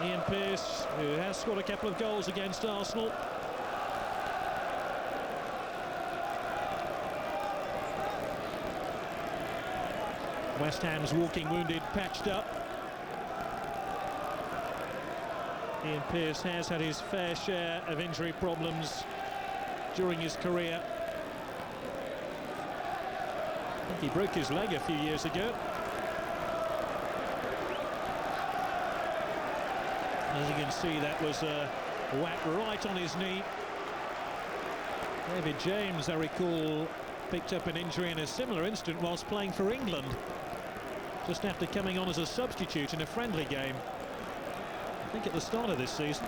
Ian Pearce, who has scored a couple of goals against Arsenal. West Ham's walking wounded patched up. Ian Pearce has had his fair share of injury problems during his career. I think he broke his leg a few years ago. As you can see, that was a whack right on his knee. David James, I recall, picked up an injury in a similar incident whilst playing for England, just after coming on as a substitute in a friendly game, I think at the start of this season.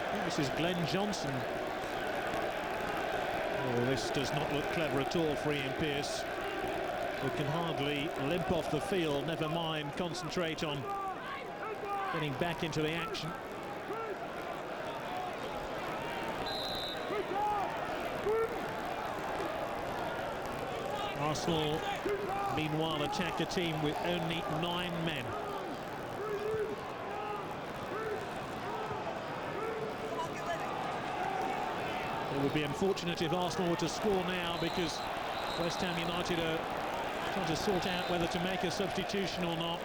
I think this is Glenn Johnson. Oh, this does not look clever at all for Ian Pearce. who can hardly limp off the field, never mind concentrate on getting back into the action. Arsenal, meanwhile, attack a team with only 9 men. It would be unfortunate if Arsenal were to score now, because West Ham United are trying to sort out whether to make a substitution or not.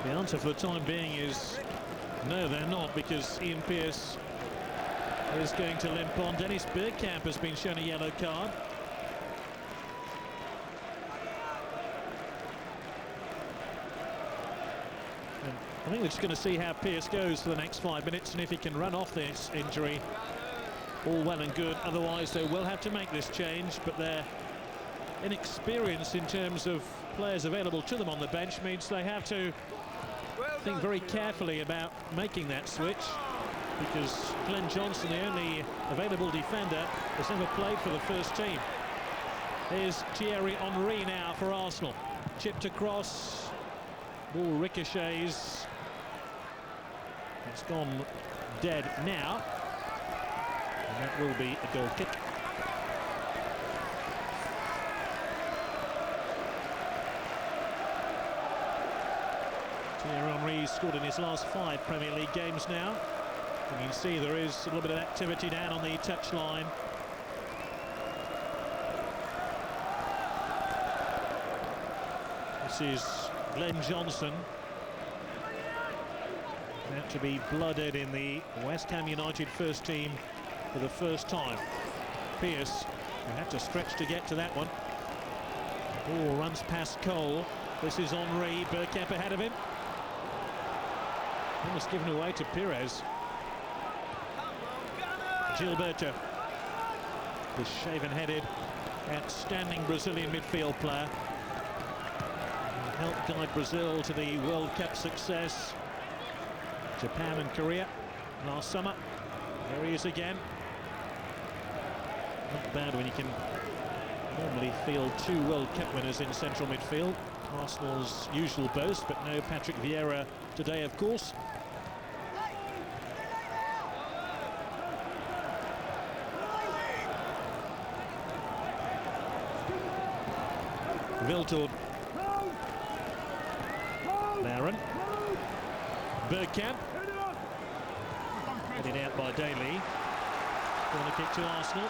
The answer for the time being is no, they're not, because Ian Pearce is going to limp on. Dennis Bergkamp has been shown a yellow card. And I think we're just going to see how Pearce goes for the next 5 minutes, and if he can run off this injury, all well and good. Otherwise, they will have to make this change, but their inexperience in terms of players available to them on the bench means they have to think very carefully about making that switch, because Glenn Johnson, the only available defender, has never played for the first team. Here's Thierry Henry now for Arsenal. Chipped across, ball ricochets. It's gone dead now, and that will be a goal kick. Thierry Henry scored in his last 5 Premier League games now. And you can see there is a little bit of activity down on the touchline. This is Glenn Johnson, about to be blooded in the West Ham United first team for the first time. Pearce, who had to stretch to get to that one. Oh, runs past Cole. This is Henry. Bergkamp ahead of him. Almost given away to Pires. Gilberto, the shaven-headed, outstanding Brazilian midfield player, helped guide Brazil to the World Cup success, Japan and Korea last summer. There he is again. Not bad when you can normally field 2 World Cup winners in central midfield. Arsenal's usual boast, but no Patrick Vieira today, of course. Viltord, Bain, Bergkamp, headed out by Daly. Corner kick to Arsenal.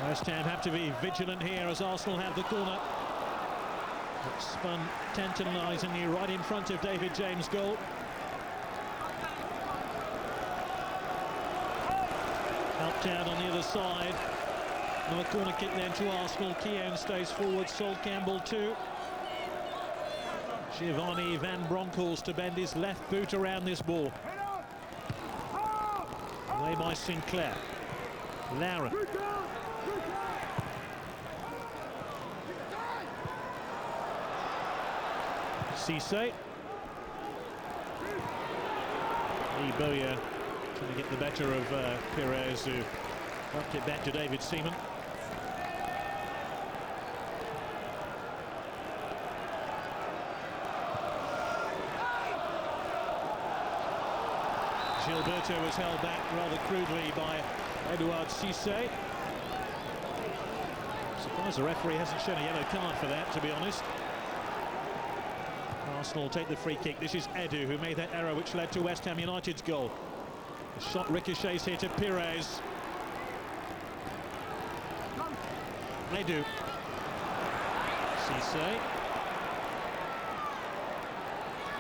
West Ham have to be vigilant here as Arsenal have the corner. It spun tantalisingly right in front of David James' goal. Helped out on the other side. Another corner kick then to Arsenal. Keown stays forward. Sol Campbell too. Giovanni Van Bronckhorst to bend his left boot around this ball. Away by Sinclair. Lauren. Cisse. Boya trying to get the better of Pires, who knocked it back to David Seaman. Gilberto was held back rather crudely by Edouard Cisse. Surprised the referee hasn't shown a yellow card for that, to be honest. Arsenal take the free kick. This is Edu, who made that error which led to West Ham United's goal. The shot ricochets here to Pires. Edu. Cisse.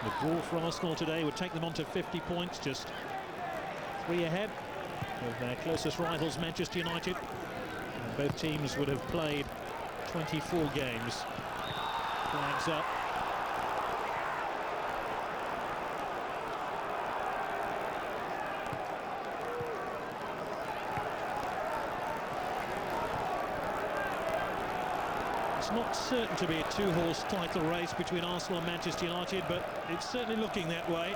The draw for Arsenal today would take them on to 50 points, just 3 ahead of their closest rivals, Manchester United. And both teams would have played 24 games. Flags up. it's not certain to be a two-horse title race between Arsenal and Manchester United, but it's certainly looking that way.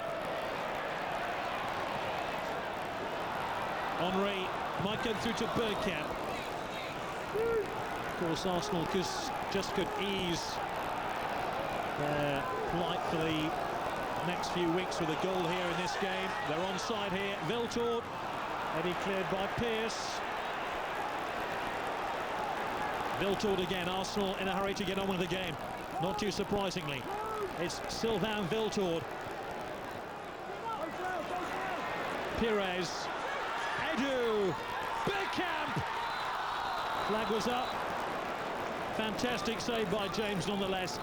Henry might go through to Bergkamp. Of course, Arsenal just could ease their plight for the next few weeks with a goal here in this game. They're onside here. Viltord, heading cleared by Pearce. Viltord again. Arsenal in a hurry to get on with the game. Not too surprisingly, it's Sylvain Viltord. Pires. Edu. Bergkamp. Flag was up. Fantastic save by James nonetheless.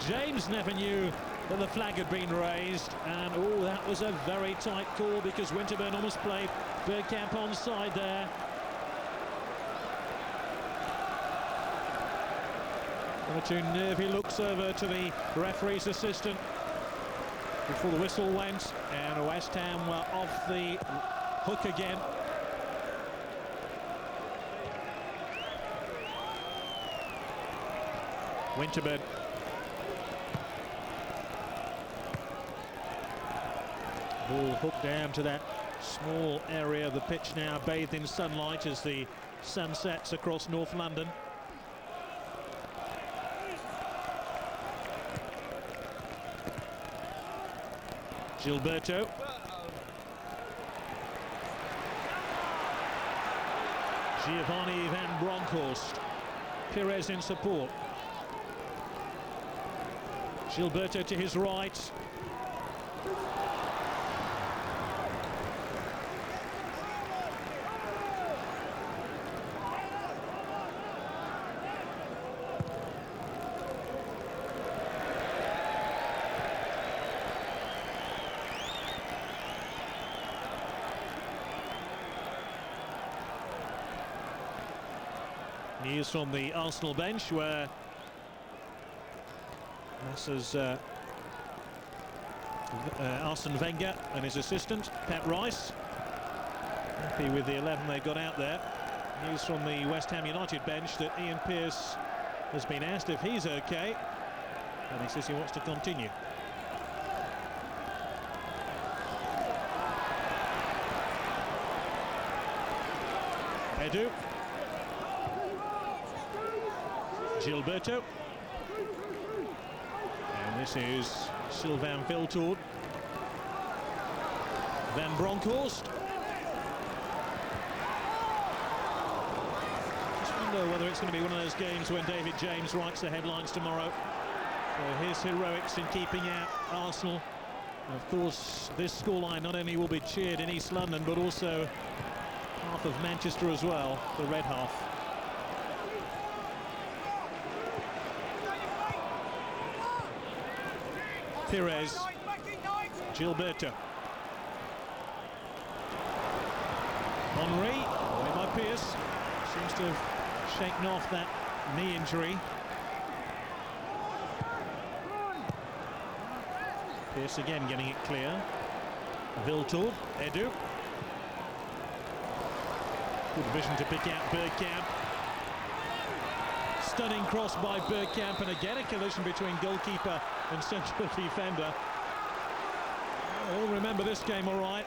James never knew that the flag had been raised, and oh, that was a very tight call because Winterburn almost played Bergkamp onside there. Too nervy looks over to the referee's assistant before the whistle went, and West Ham were off the hook again. Winterburn. Ball hooked down to that small area of the pitch now, bathed in sunlight as the sun sets across North London. Gilberto. Giovanni van Bronckhorst. Pires in support. Gilberto to his right. News from the Arsenal bench where Messrs Arsene Wenger and his assistant Pat Rice happy with the 11 they got out there. News from the West Ham United bench that Ian Pearce has been asked if he's okay, and he says he wants to continue. Edu. Gilberto. And this is Sylvain Viltord. Van Bronckhorst. Just wonder whether it's going to be one of those games when David James writes the headlines tomorrow for his heroics in keeping out Arsenal. And of course, this scoreline not only will be cheered in East London, but also half of Manchester as well, the red half. Pires. Gilberto. Henry, away by Pearce. Seems to have shaken off that knee injury. Pearce again getting it clear. Viltord. Edu. Good vision to pick out Bergkamp. Stunning cross by Bergkamp, and again a collision between goalkeeper and central defender. Oh, remember this game all right.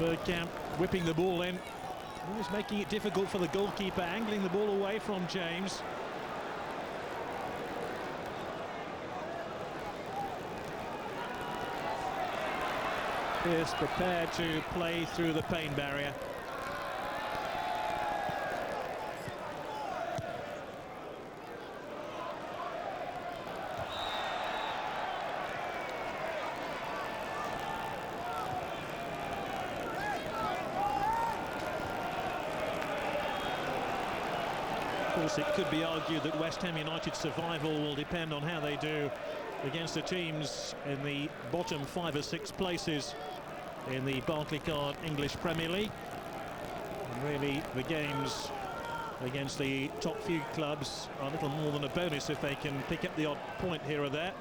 Bergkamp whipping the ball in. Always making it difficult for the goalkeeper, angling the ball away from James. Pearce prepared to play through the pain barrier. Of course, it could be argued that West Ham United's survival will depend on how they do against the teams in the bottom 5 or 6 places in the Barclaycard English Premier League. And really, the games against the top few clubs are a little more than a bonus if they can pick up the odd point here or there.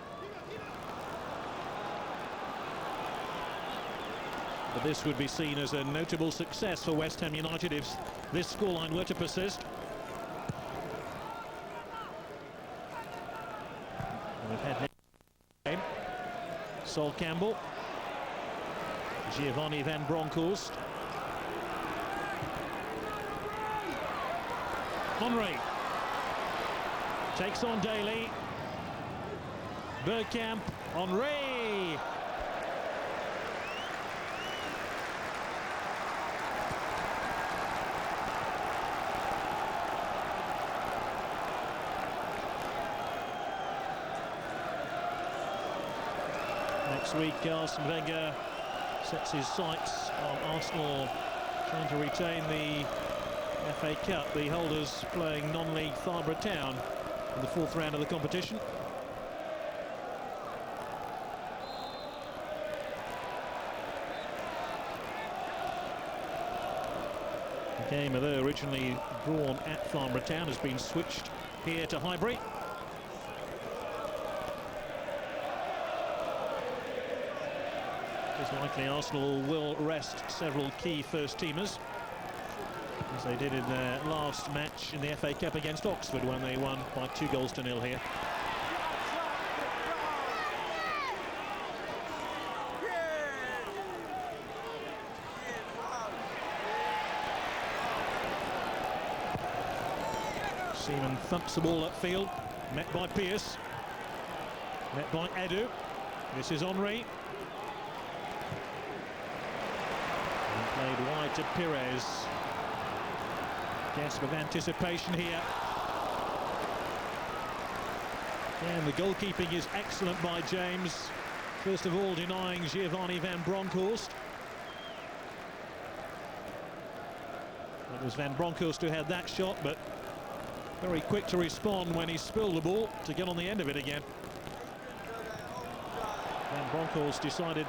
But this would be seen as a notable success for West Ham United if this scoreline were to persist. We've had Bain, Sol Campbell, Giovanni van Bronckhorst, Henry takes on Daly, Bergkamp, Henry. Next week, Arsene Wenger sets his sights on Arsenal trying to retain the FA Cup, the holders playing non-league Thornburgh Town in the 4th round of the competition. The game, although originally drawn at Thornburgh Town, has been switched here to Highbury. It's likely Arsenal will rest several key first-teamers, as they did in their last match in the FA Cup against Oxford when they won by 2-0 here. Seaman thumps the ball upfield, met by Pearce, met by Edu. This is Henry. And played wide to Pires. Gasp of anticipation here. And the goalkeeping is excellent by James. First of all, denying Giovanni van Bronckhorst. It was van Bronckhorst who had that shot, but very quick to respond when he spilled the ball to get on the end of it again. Van Bronckhorst decided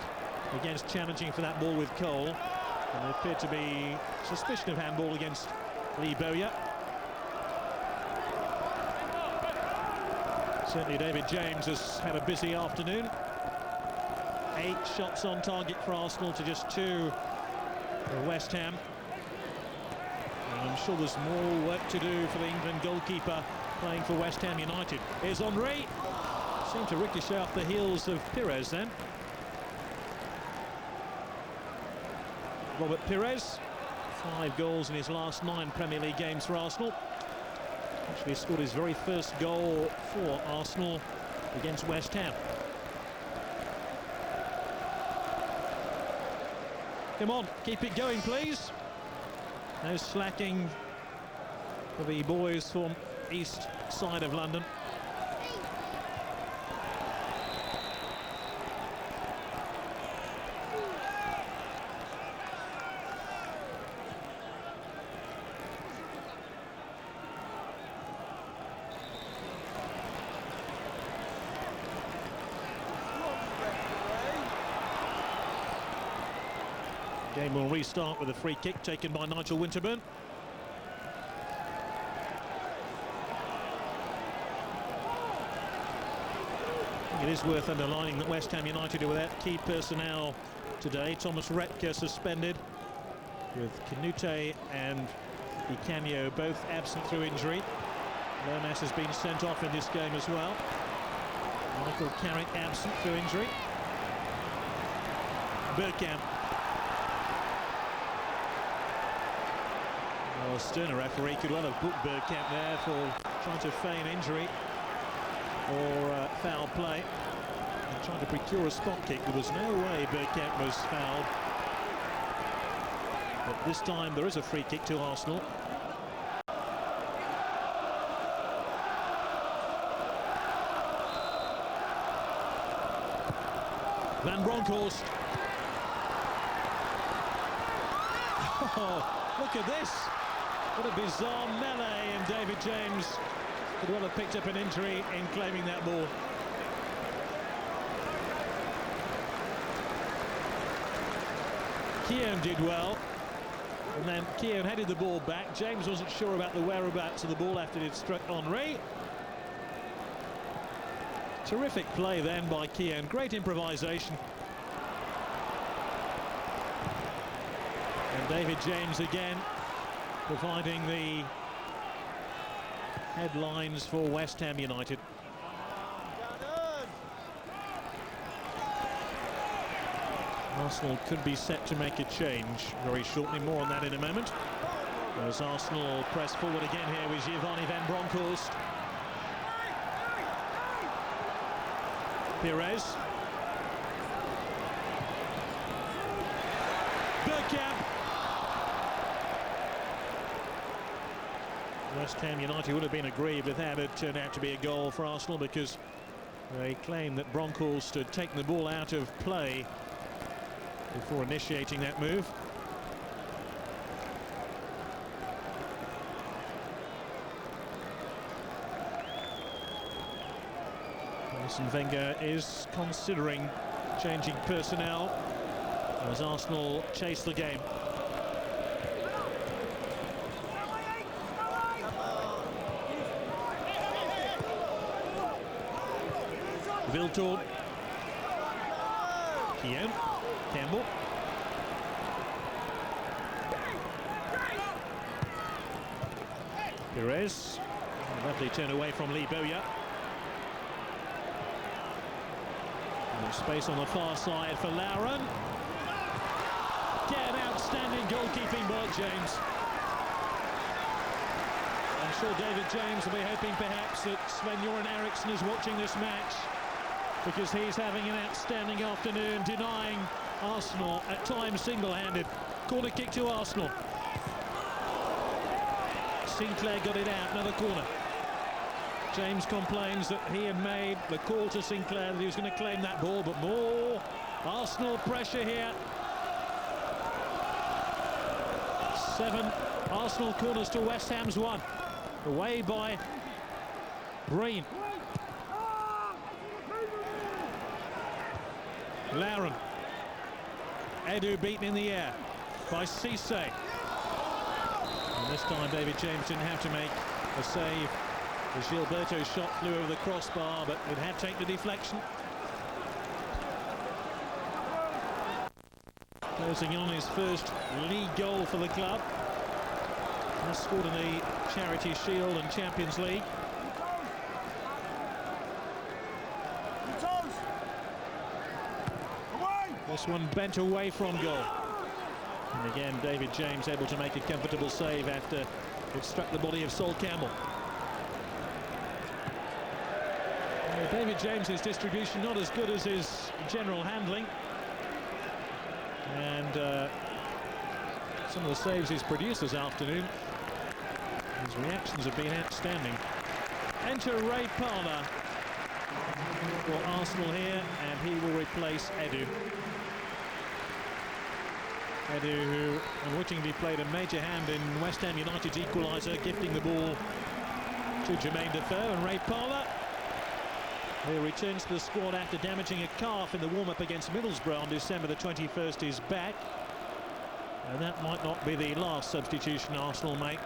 against challenging for that ball with Cole, and there appeared to be suspicion of handball against Lee Bowyer. Certainly David James has had a busy afternoon. 8 shots on target for Arsenal to just 2 for West Ham. And I'm sure there's more work to do for the England goalkeeper playing for West Ham United. Here's Henry. Seemed to ricochet off the heels of Pires then. Robert Pires, 5 goals in his last 9 Premier League games for Arsenal. Actually scored his very first goal for Arsenal against West Ham. Come on, keep it going, please. No slacking for the boys from east side of London. Game will restart with a free kick taken by Nigel Winterburn. It is worth underlining that West Ham United are without key personnel today. Thomas Retke suspended, with Kuhnert and Di Canio both absent through injury. Lomas has been sent off in this game as well. Michael Carrick absent through injury. Bergkamp. Well, Sterner referee could well have booked Bergkamp there for trying to feign injury or foul play and trying to procure a spot kick. There was no way Bergkamp was fouled, but this time there is a free kick to Arsenal. Van Bronckhorst. Oh, look at this. What a bizarre melee, and David James could well have picked up an injury in claiming that ball. Kieran did well, and then Kieran headed the ball back. James wasn't sure about the whereabouts of the ball after it struck Henry. Terrific play then by Kieran, great improvisation. David James again providing the headlines for West Ham United. Arsenal could be set to make a change very shortly. More on that in a moment. As Arsenal press forward again here with Giovanni van Bronckhorst. Perez. Bergkamp. West Ham United would have been aggrieved if that had turned out to be a goal for Arsenal, because they claim that Bronckhorst had taken the ball out of play before initiating that move. Arsene Wenger is considering changing personnel as Arsenal chase the game. Viltord, Kieran, Campbell, Perez, a lovely turn away from Lee Bowyer. And space on the far side for Lauren. Again, outstanding goalkeeping by James. I'm sure David James will be hoping perhaps that Sven-Göran Eriksson is watching this match, because he's having an outstanding afternoon, denying Arsenal at times single-handed. Corner kick to Arsenal. Sinclair got it out, another corner. James complains that he had made the call to Sinclair that he was going to claim that ball, but more Arsenal pressure here. 7 Arsenal corners to West Ham's 1. Away by Bain. Lauren. Edu beaten in the air by Cisse. And this time David James didn't have to make a save. The Gilberto shot flew over the crossbar, but it had taken the deflection. Closing on his first league goal for the club. Has scored in the Charity Shield and Champions League. This one bent away from goal. And again, David James able to make a comfortable save after it struck the body of Sol Campbell. David James's distribution not as good as his general handling. And some of the saves he's produced this afternoon, his reactions have been outstanding. Enter Ray Parlour for Arsenal here, and he will replace Edu. Edu, who unwittingly played a major hand in West Ham United's equaliser, gifting the ball to Jermaine Defoe. And Ray Parlour, who returns to the squad after damaging a calf in the warm-up against Middlesbrough on December the 21st, is back. And that might not be the last substitution Arsenal make.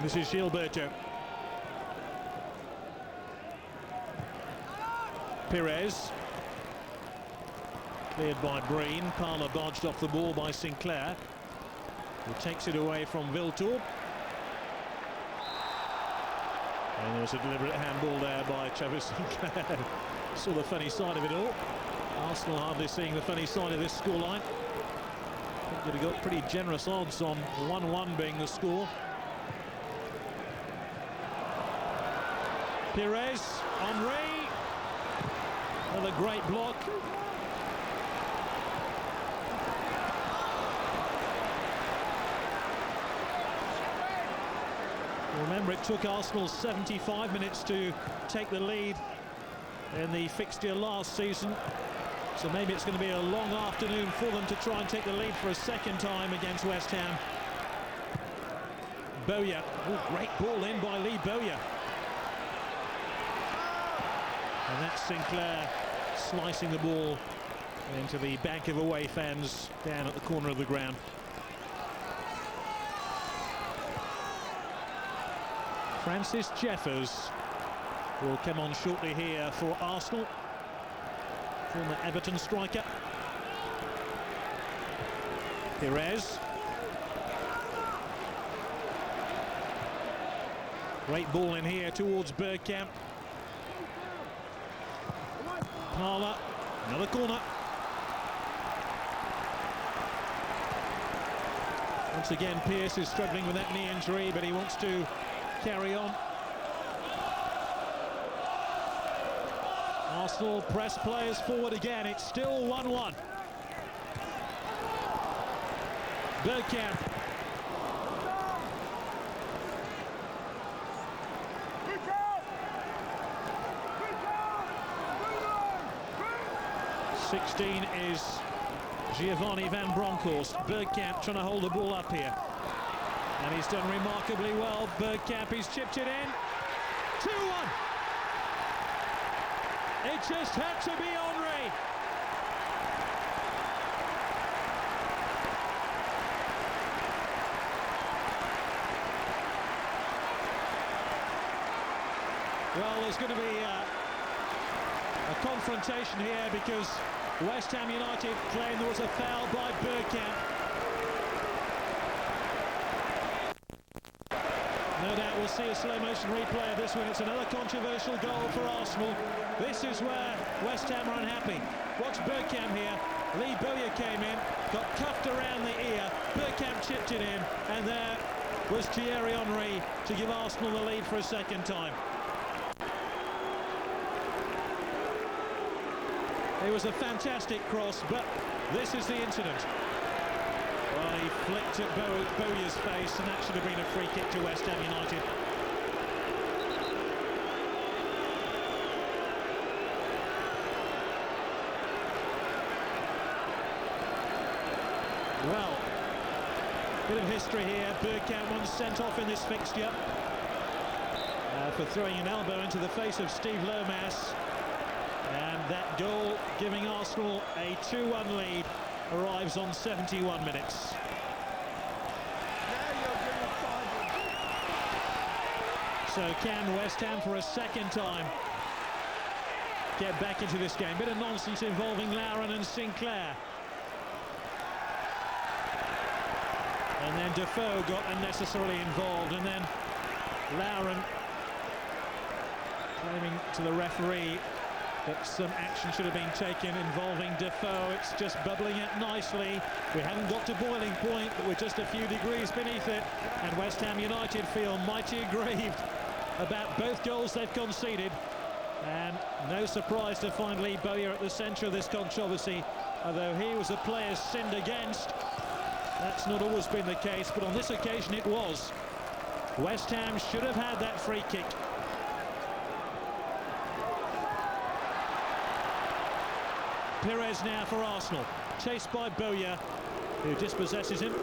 This is Gilberto. Perez. Cleared by Bain. Parlour dodged off the ball by Sinclair, who takes it away from Viltord. And there was a deliberate handball there by Travis Sinclair. Saw the funny side of it all. Arsenal hardly seeing the funny side of this scoreline. I think they've got pretty generous odds on 1-1 being the score. Perez, Henry. Another great block. Remember, it took Arsenal 75 minutes to take the lead in the fixture last season. So maybe it's going to be a long afternoon for them to try and take the lead for a second time against West Ham. Bowyer. Oh, great ball in by Lee Bowyer. And that's Sinclair slicing the ball into the bank of away fans down at the corner of the ground. Francis Jeffers will come on shortly here for Arsenal. Former Everton striker. Perez. Great ball in here towards Bergkamp. Parler, another corner. Once again, Pearce is struggling with that knee injury, but he wants to carry on. Arsenal press players forward again. It's still 1-1. Bergkamp. (16) is Giovanni van Bronckhorst. Bergkamp trying to hold the ball up here. And he's done remarkably well. Bergkamp, he's chipped it in. 2-1. It just had to be Henry. Well, there's going to be a confrontation here because West Ham United claim there was a foul by Bergkamp. No doubt we'll see a slow motion replay of this one. It's another controversial goal for Arsenal. This is where West Ham are unhappy. Watch Bergkamp here. Lee Bowyer came in, got cuffed around the ear. Bergkamp chipped it in, and there was Thierry Henry to give Arsenal the lead for a second time. It was a fantastic cross, but this is the incident. Well, he flicked at Bowyer's face, and that should have been a free kick to West Ham United. Well, bit of history here. Bergkamp once sent off in this fixture for throwing an elbow into the face of Steve Lomas. And that goal giving Arsenal a 2-1 lead arrives on 71 minutes. So can West Ham for a second time get back into this game? Bit of nonsense involving Lauren and Sinclair. And then Defoe got unnecessarily involved, and then Lauren claiming to the referee that some action should have been taken involving Defoe. It's just bubbling up nicely. We haven't got to boiling point, but we're just a few degrees beneath it. And West Ham United feel mighty aggrieved about both goals they've conceded. And no surprise to find Lee Bowyer at the centre of this controversy. Although he was a player sinned against, that's not always been the case, but on this occasion it was. West Ham should have had that free kick. Perez now for Arsenal, chased by Bowyer, who dispossesses him.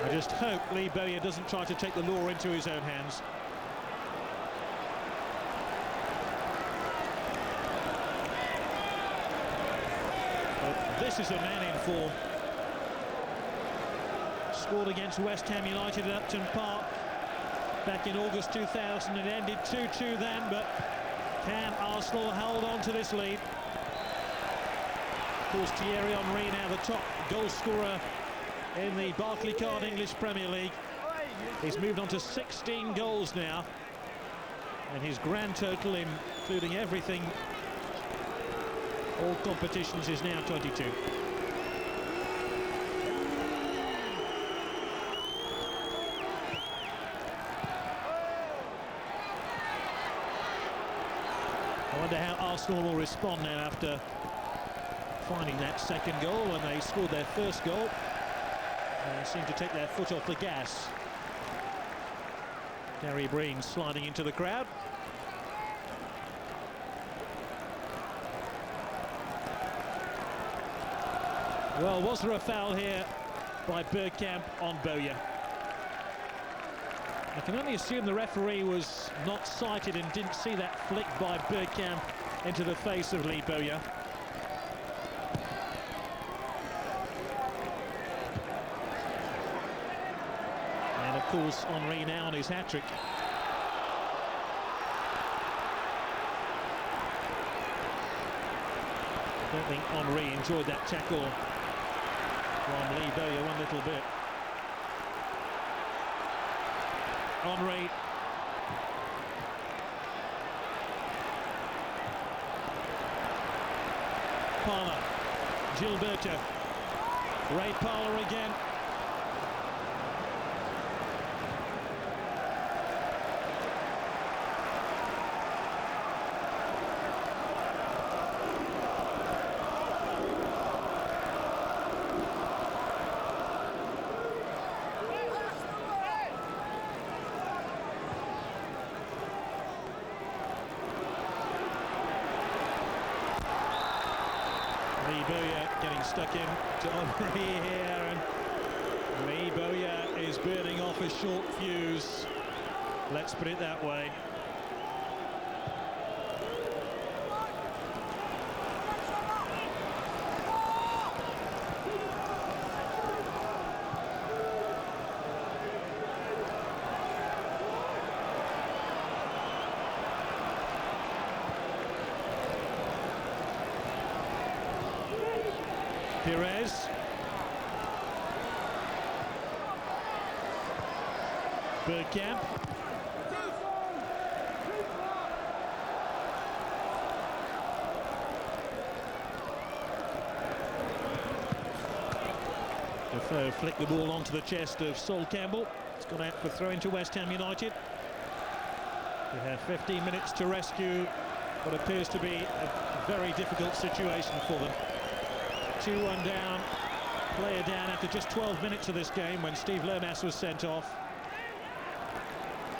I just hope Lee Bowyer doesn't try to take the law into his own hands. But this is a man in form. Scored against West Ham United at Upton Park back in August 2000. It ended 2-2 then, but can Arsenal hold on to this lead? Of course, Thierry Henry now the top goal scorer in the Barclaycard English Premier League. He's moved on to 16 goals now, and his grand total, including everything, all competitions, is now 22. I wonder how Arsenal will respond now after finding that second goal when they scored their first goal. They seem to take their foot off the gas. Gary Breen sliding into the crowd. Well, was there a foul here by Bergkamp on Bowyer? I can only assume the referee was not sighted and didn't see that flick by Bergkamp into the face of Lee Bowyer. of course, Henry now on his hat-trick. I don't think Henry enjoyed that tackle from Lee Bowyer one little bit. Henry. Palmer. Gilberto. Ray Parler again. Lee Bowyer getting stuck in to Henry here, and Lee Bowyer is burning off a short fuse. Let's put it that way. Perez. Bergkamp. Defoe flicked the ball onto the chest of Sol Campbell. It's gone out for throw into West Ham United. They have 15 minutes to rescue what appears to be a very difficult situation for them. 2-1 down, player down after just 12 minutes of this game when Steve Lermas was sent off.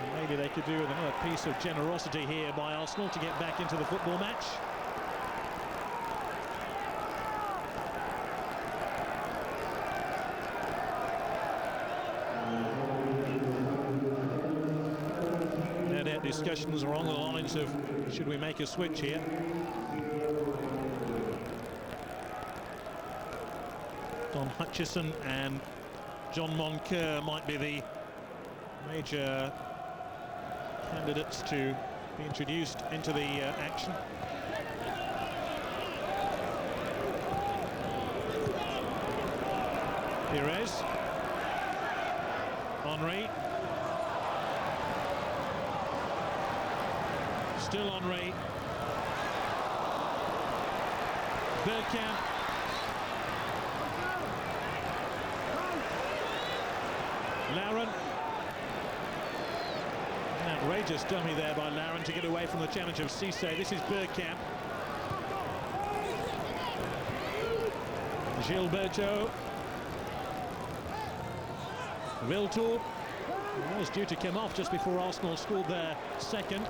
And maybe they could do with another piece of generosity here by Arsenal to get back into the football match. No doubt discussions are along the lines of, should we make a switch here? Don Hutchison and John Moncur might be the major candidates to be introduced into the action. Perez. Henry. Still Henry. Bergkamp. Lauren. An outrageous dummy there by Lauren to get away from the challenge of Cisse. This is Bergkamp. Gilberto. Wiltor was due to come off just before Arsenal scored their second.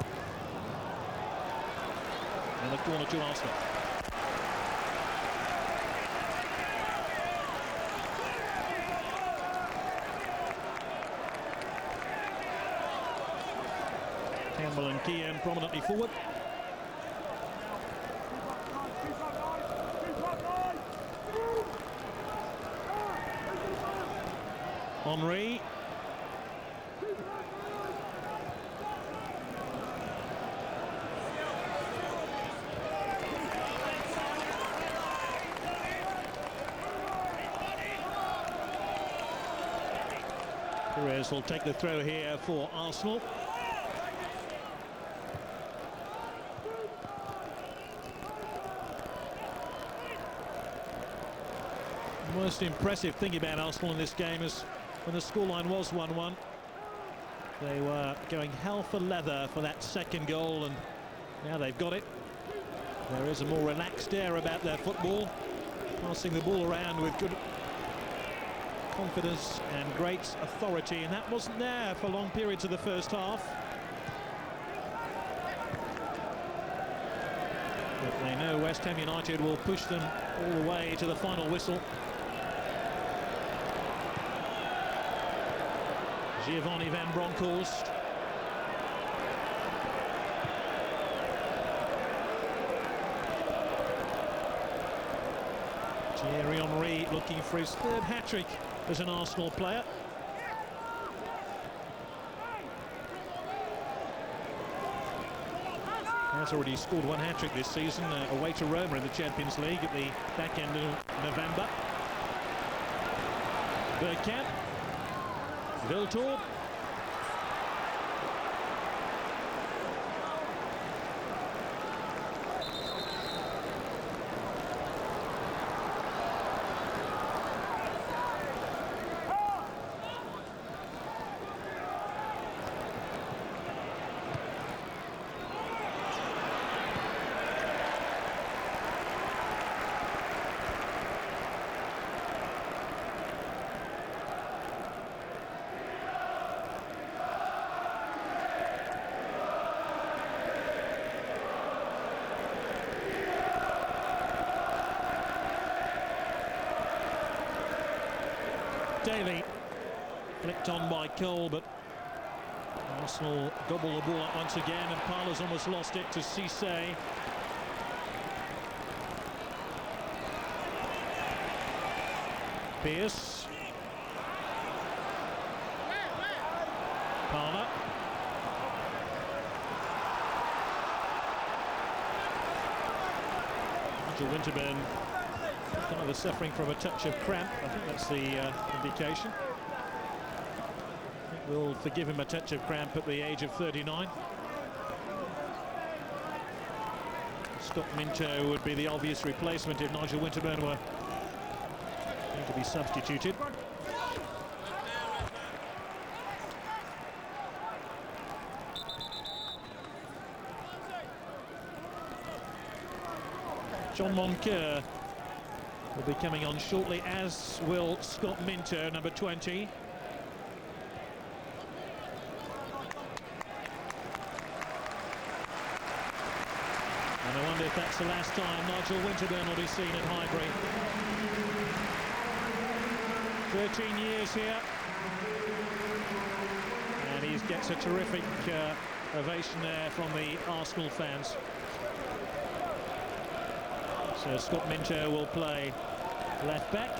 And a corner to Arsenal. Campbell and Kieran prominently forward. Henry. Perez will take the throw here for Arsenal. The most impressive thing about Arsenal in this game is when the scoreline was 1-1, they were going hell for leather for that second goal, and now they've got it. There is a more relaxed air about their football, passing the ball around with good confidence and great authority, and that wasn't there for long periods of the first half. But they know West Ham United will push them all the way to the final whistle. Giovanni van Bronckhorst. Thierry Henry looking for his third hat-trick as an Arsenal player. has already scored one hat-trick this season, away to Roma in the Champions League at the back end of November. Bergkamp, Viltor. Daly flicked on by Cole, but Arsenal gobble the ball up once again, and Parler's almost lost it to Cisse. Pearce. Parler. Nigel Winterburn kind of suffering from a touch of cramp. I think that's the indication. I think we'll forgive him a touch of cramp at the age of 39. Scott Minto would be the obvious replacement if Nigel Winterburn were going to be substituted. John Moncur will be coming on shortly, as will Scott Minto, number 20. And I wonder if that's the last time Nigel Winterburn will be seen at Highbury. 13 years here. And he gets a terrific ovation there from the Arsenal fans. So Scott Minto will play left back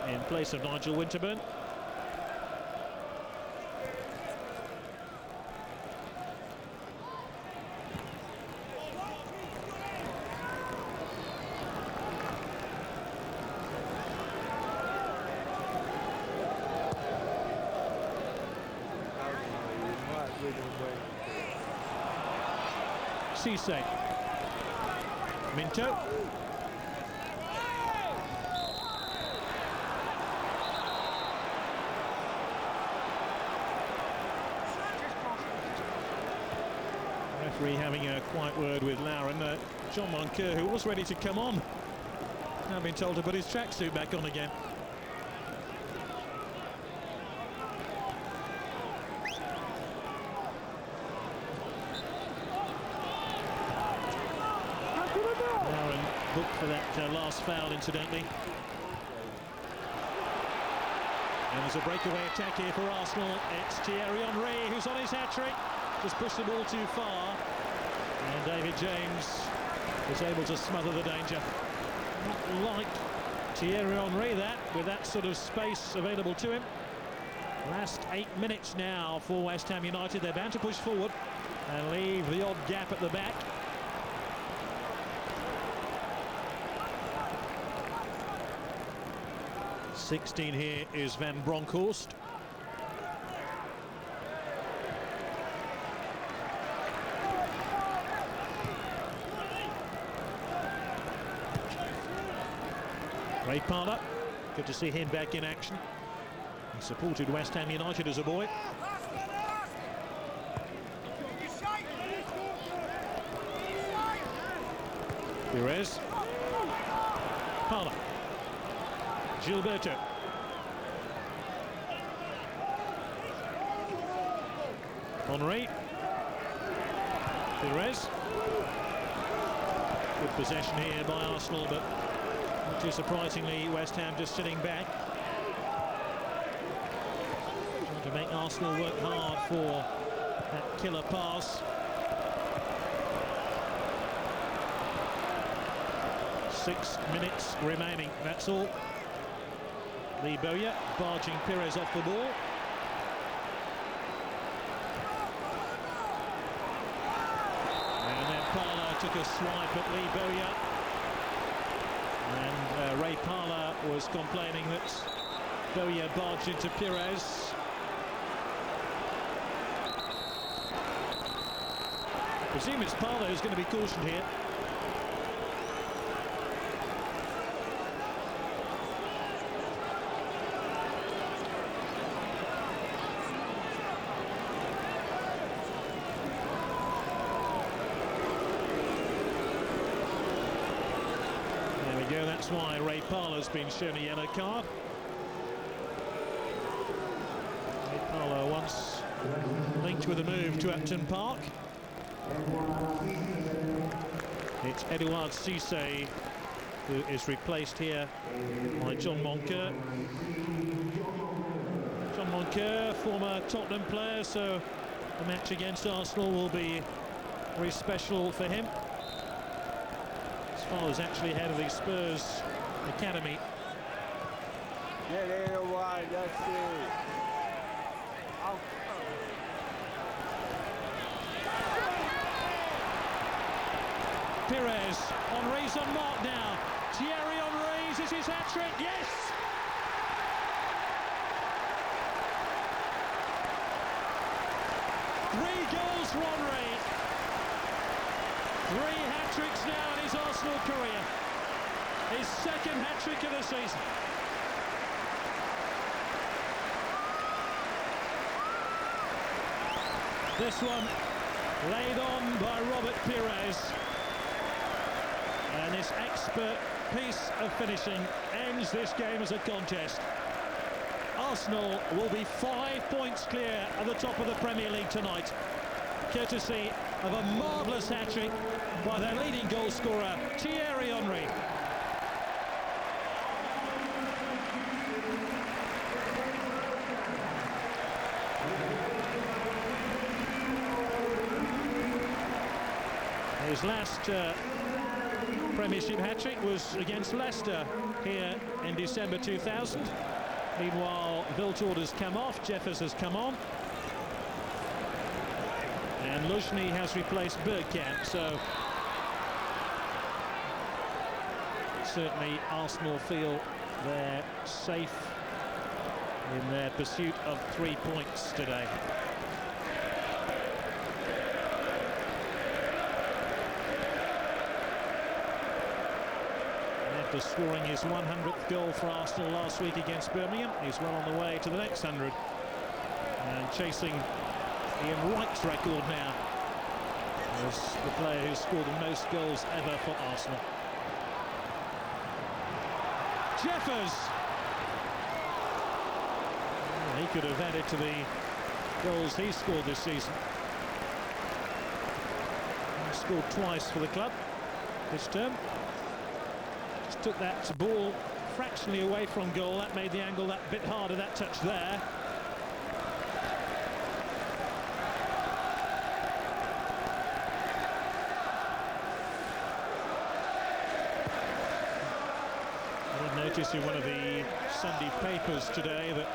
in place of Nigel Winterburn. Cisse. Minto. Referee having a quiet word with Lauren. John Moncur, who was ready to come on, now been told to put his tracksuit back on again. Lauren booked for that last foul, incidentally. And there's a breakaway attack here for Arsenal. It's Thierry Henry who's on his hat-trick. Just pushed the ball too far, and David James was able to smother the danger. Not like Thierry Henry, that, with that sort of space available to him. Last 8 minutes now for West Ham United. They're bound to push forward and leave the odd gap at the back. (16) here is Van Bronckhorst. Ray Parler, good to see him back in action. He supported West Ham United as a boy. Perez. Parler. Gilberto. Henry. Perez. Good possession here by Arsenal, but not too surprisingly, West Ham just sitting back. Trying to make Arsenal work hard for that killer pass. 6 minutes remaining, that's all. Lee Bowyer barging Perez off the ball. And then took a swipe at Lee Bowyer, and Ray Parlour was complaining that Bowyer barged into Pires. I presume it's Parlour who's going to be cautioned here. That's why Ray Parlour's been shown a yellow card. Ray Parlour once linked with a move to Upton Park. It's Edouard Cissé who is replaced here by John Moncur. John Moncur, former Tottenham player, so the match against Arsenal will be very special for him. His father's actually head of the Spurs academy. Get in wide, that's it. Pires, Henry's on mark now. Thierry Henry's is his hat-trick, yes! Three goals for Henry. Three hat-tricks now in his Arsenal career. His second hat-trick of the season. This one laid on by Robert Pires. And this expert piece of finishing ends this game as a contest. Arsenal will be 5 points clear at the top of the Premier League tonight, courtesy of a marvellous hat-trick by their leading goal scorer, Thierry Henry. His last Premiership hat-trick was against Leicester here in December 2000. Meanwhile, Viltord has come off, Jeffers has come on, and Luzhny has replaced Bergkamp. So certainly Arsenal feel they're safe in their pursuit of 3 points today. After scoring his 100th goal for Arsenal last week against Birmingham, he's well on the way to the next 100 and chasing Ian Wright's record now as the player who's scored the most goals ever for Arsenal. Jeffers! He could have added to the goals he scored this season. He scored twice for the club this term. Took that ball fractionally away from goal. That made the angle that bit harder, that touch there. I did notice in one of the Sunday papers today that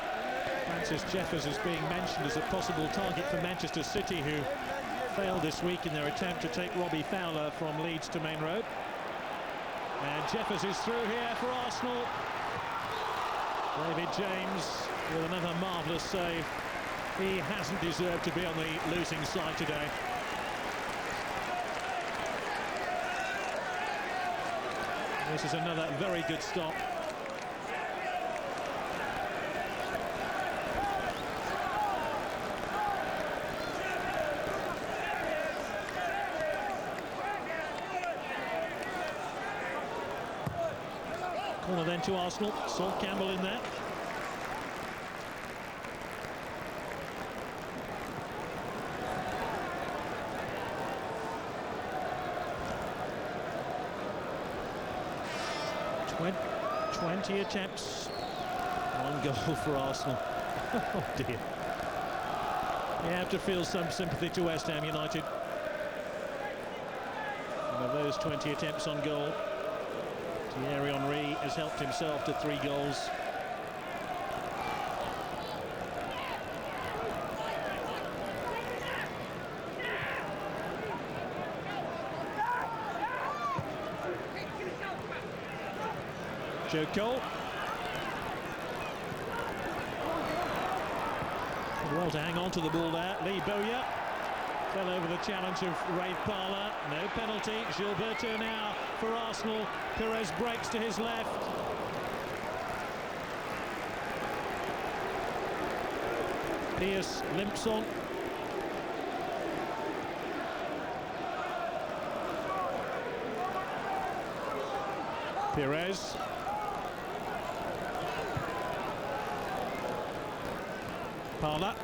Francis Jeffers is being mentioned as a possible target for Manchester City, who failed this week in their attempt to take Robbie Fowler from Leeds to Main Road. And Jeffers is through here for Arsenal. David James with another marvellous save. He hasn't deserved to be on the losing side today. This is another very good stop. Corner then to Arsenal. Sol Campbell in there. Twenty attempts, one goal for Arsenal. Oh dear. You have to feel some sympathy to West Ham United. And of those 20 attempts on goal, Thierry Henry has helped himself to 3 goals. Joe Cole. Well to hang on to the ball there. Lee Bowyer fell over the challenge of Rafe Parler. No penalty. Gilberto now for Arsenal. Perez breaks to his left. Pierce limps on. Perez. Parler.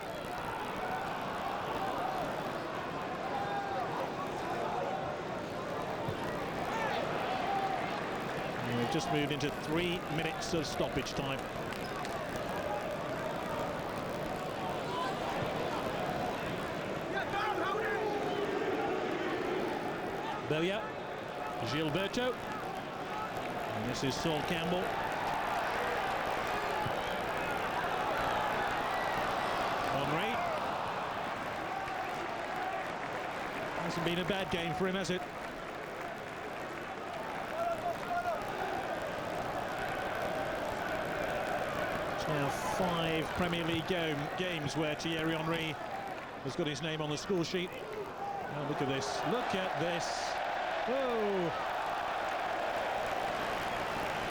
And we've just moved into 3 minutes of stoppage time. Bowyer. Gilberto. And this is Sol Campbell. Henry. Hasn't been a bad game for him, has it? It's now 5 Premier League games where Thierry Henry has got his name on the score sheet. Oh, look at this. Look at this. Whoa.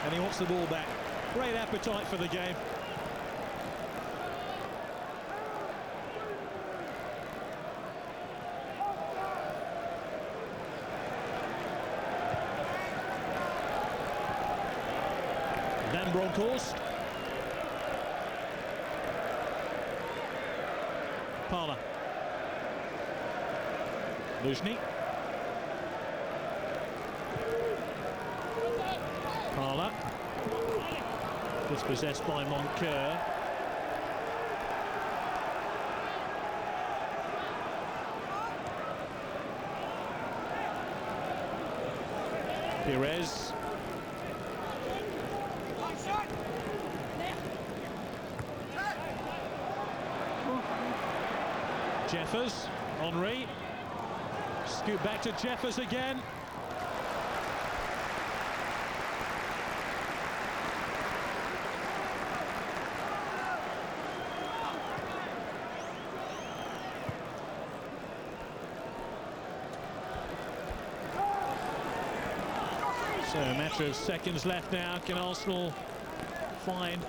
And he wants the ball back. Great appetite for the game. Van Bronckhorst. Parler. Luzhny. Parler. Dispossessed by Moncur. Perez. Jeffers. Henry. Scoot back to Jeffers again. So a matter of seconds left now. Can Arsenal find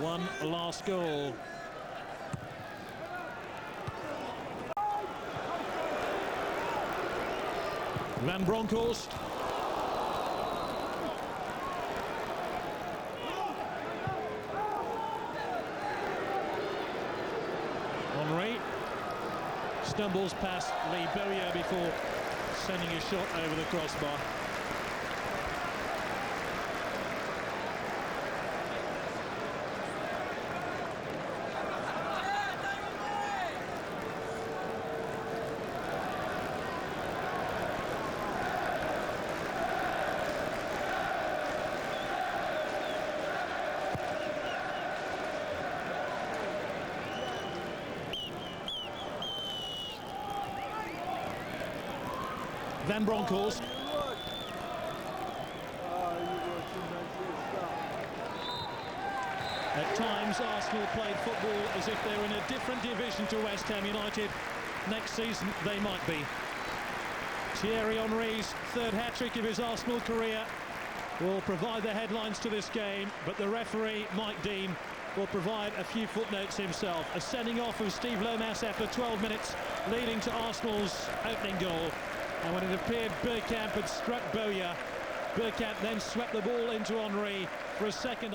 one last goal? Van Bronckhorst. Henry stumbles past Lee Bowyer before sending a shot over the crossbar. Van Bronckhorst. At times Arsenal played football as if they were in a different division to West Ham United. Next season they might be. Thierry Henry's third hat-trick of his Arsenal career will provide the headlines to this game, but the referee, Mike Dean, will provide a few footnotes himself. A sending off of Steve Lomas after 12 minutes, leading to Arsenal's opening goal. And when it appeared Bergkamp had struck Bowyer, Bergkamp then swept the ball into Henry for a second.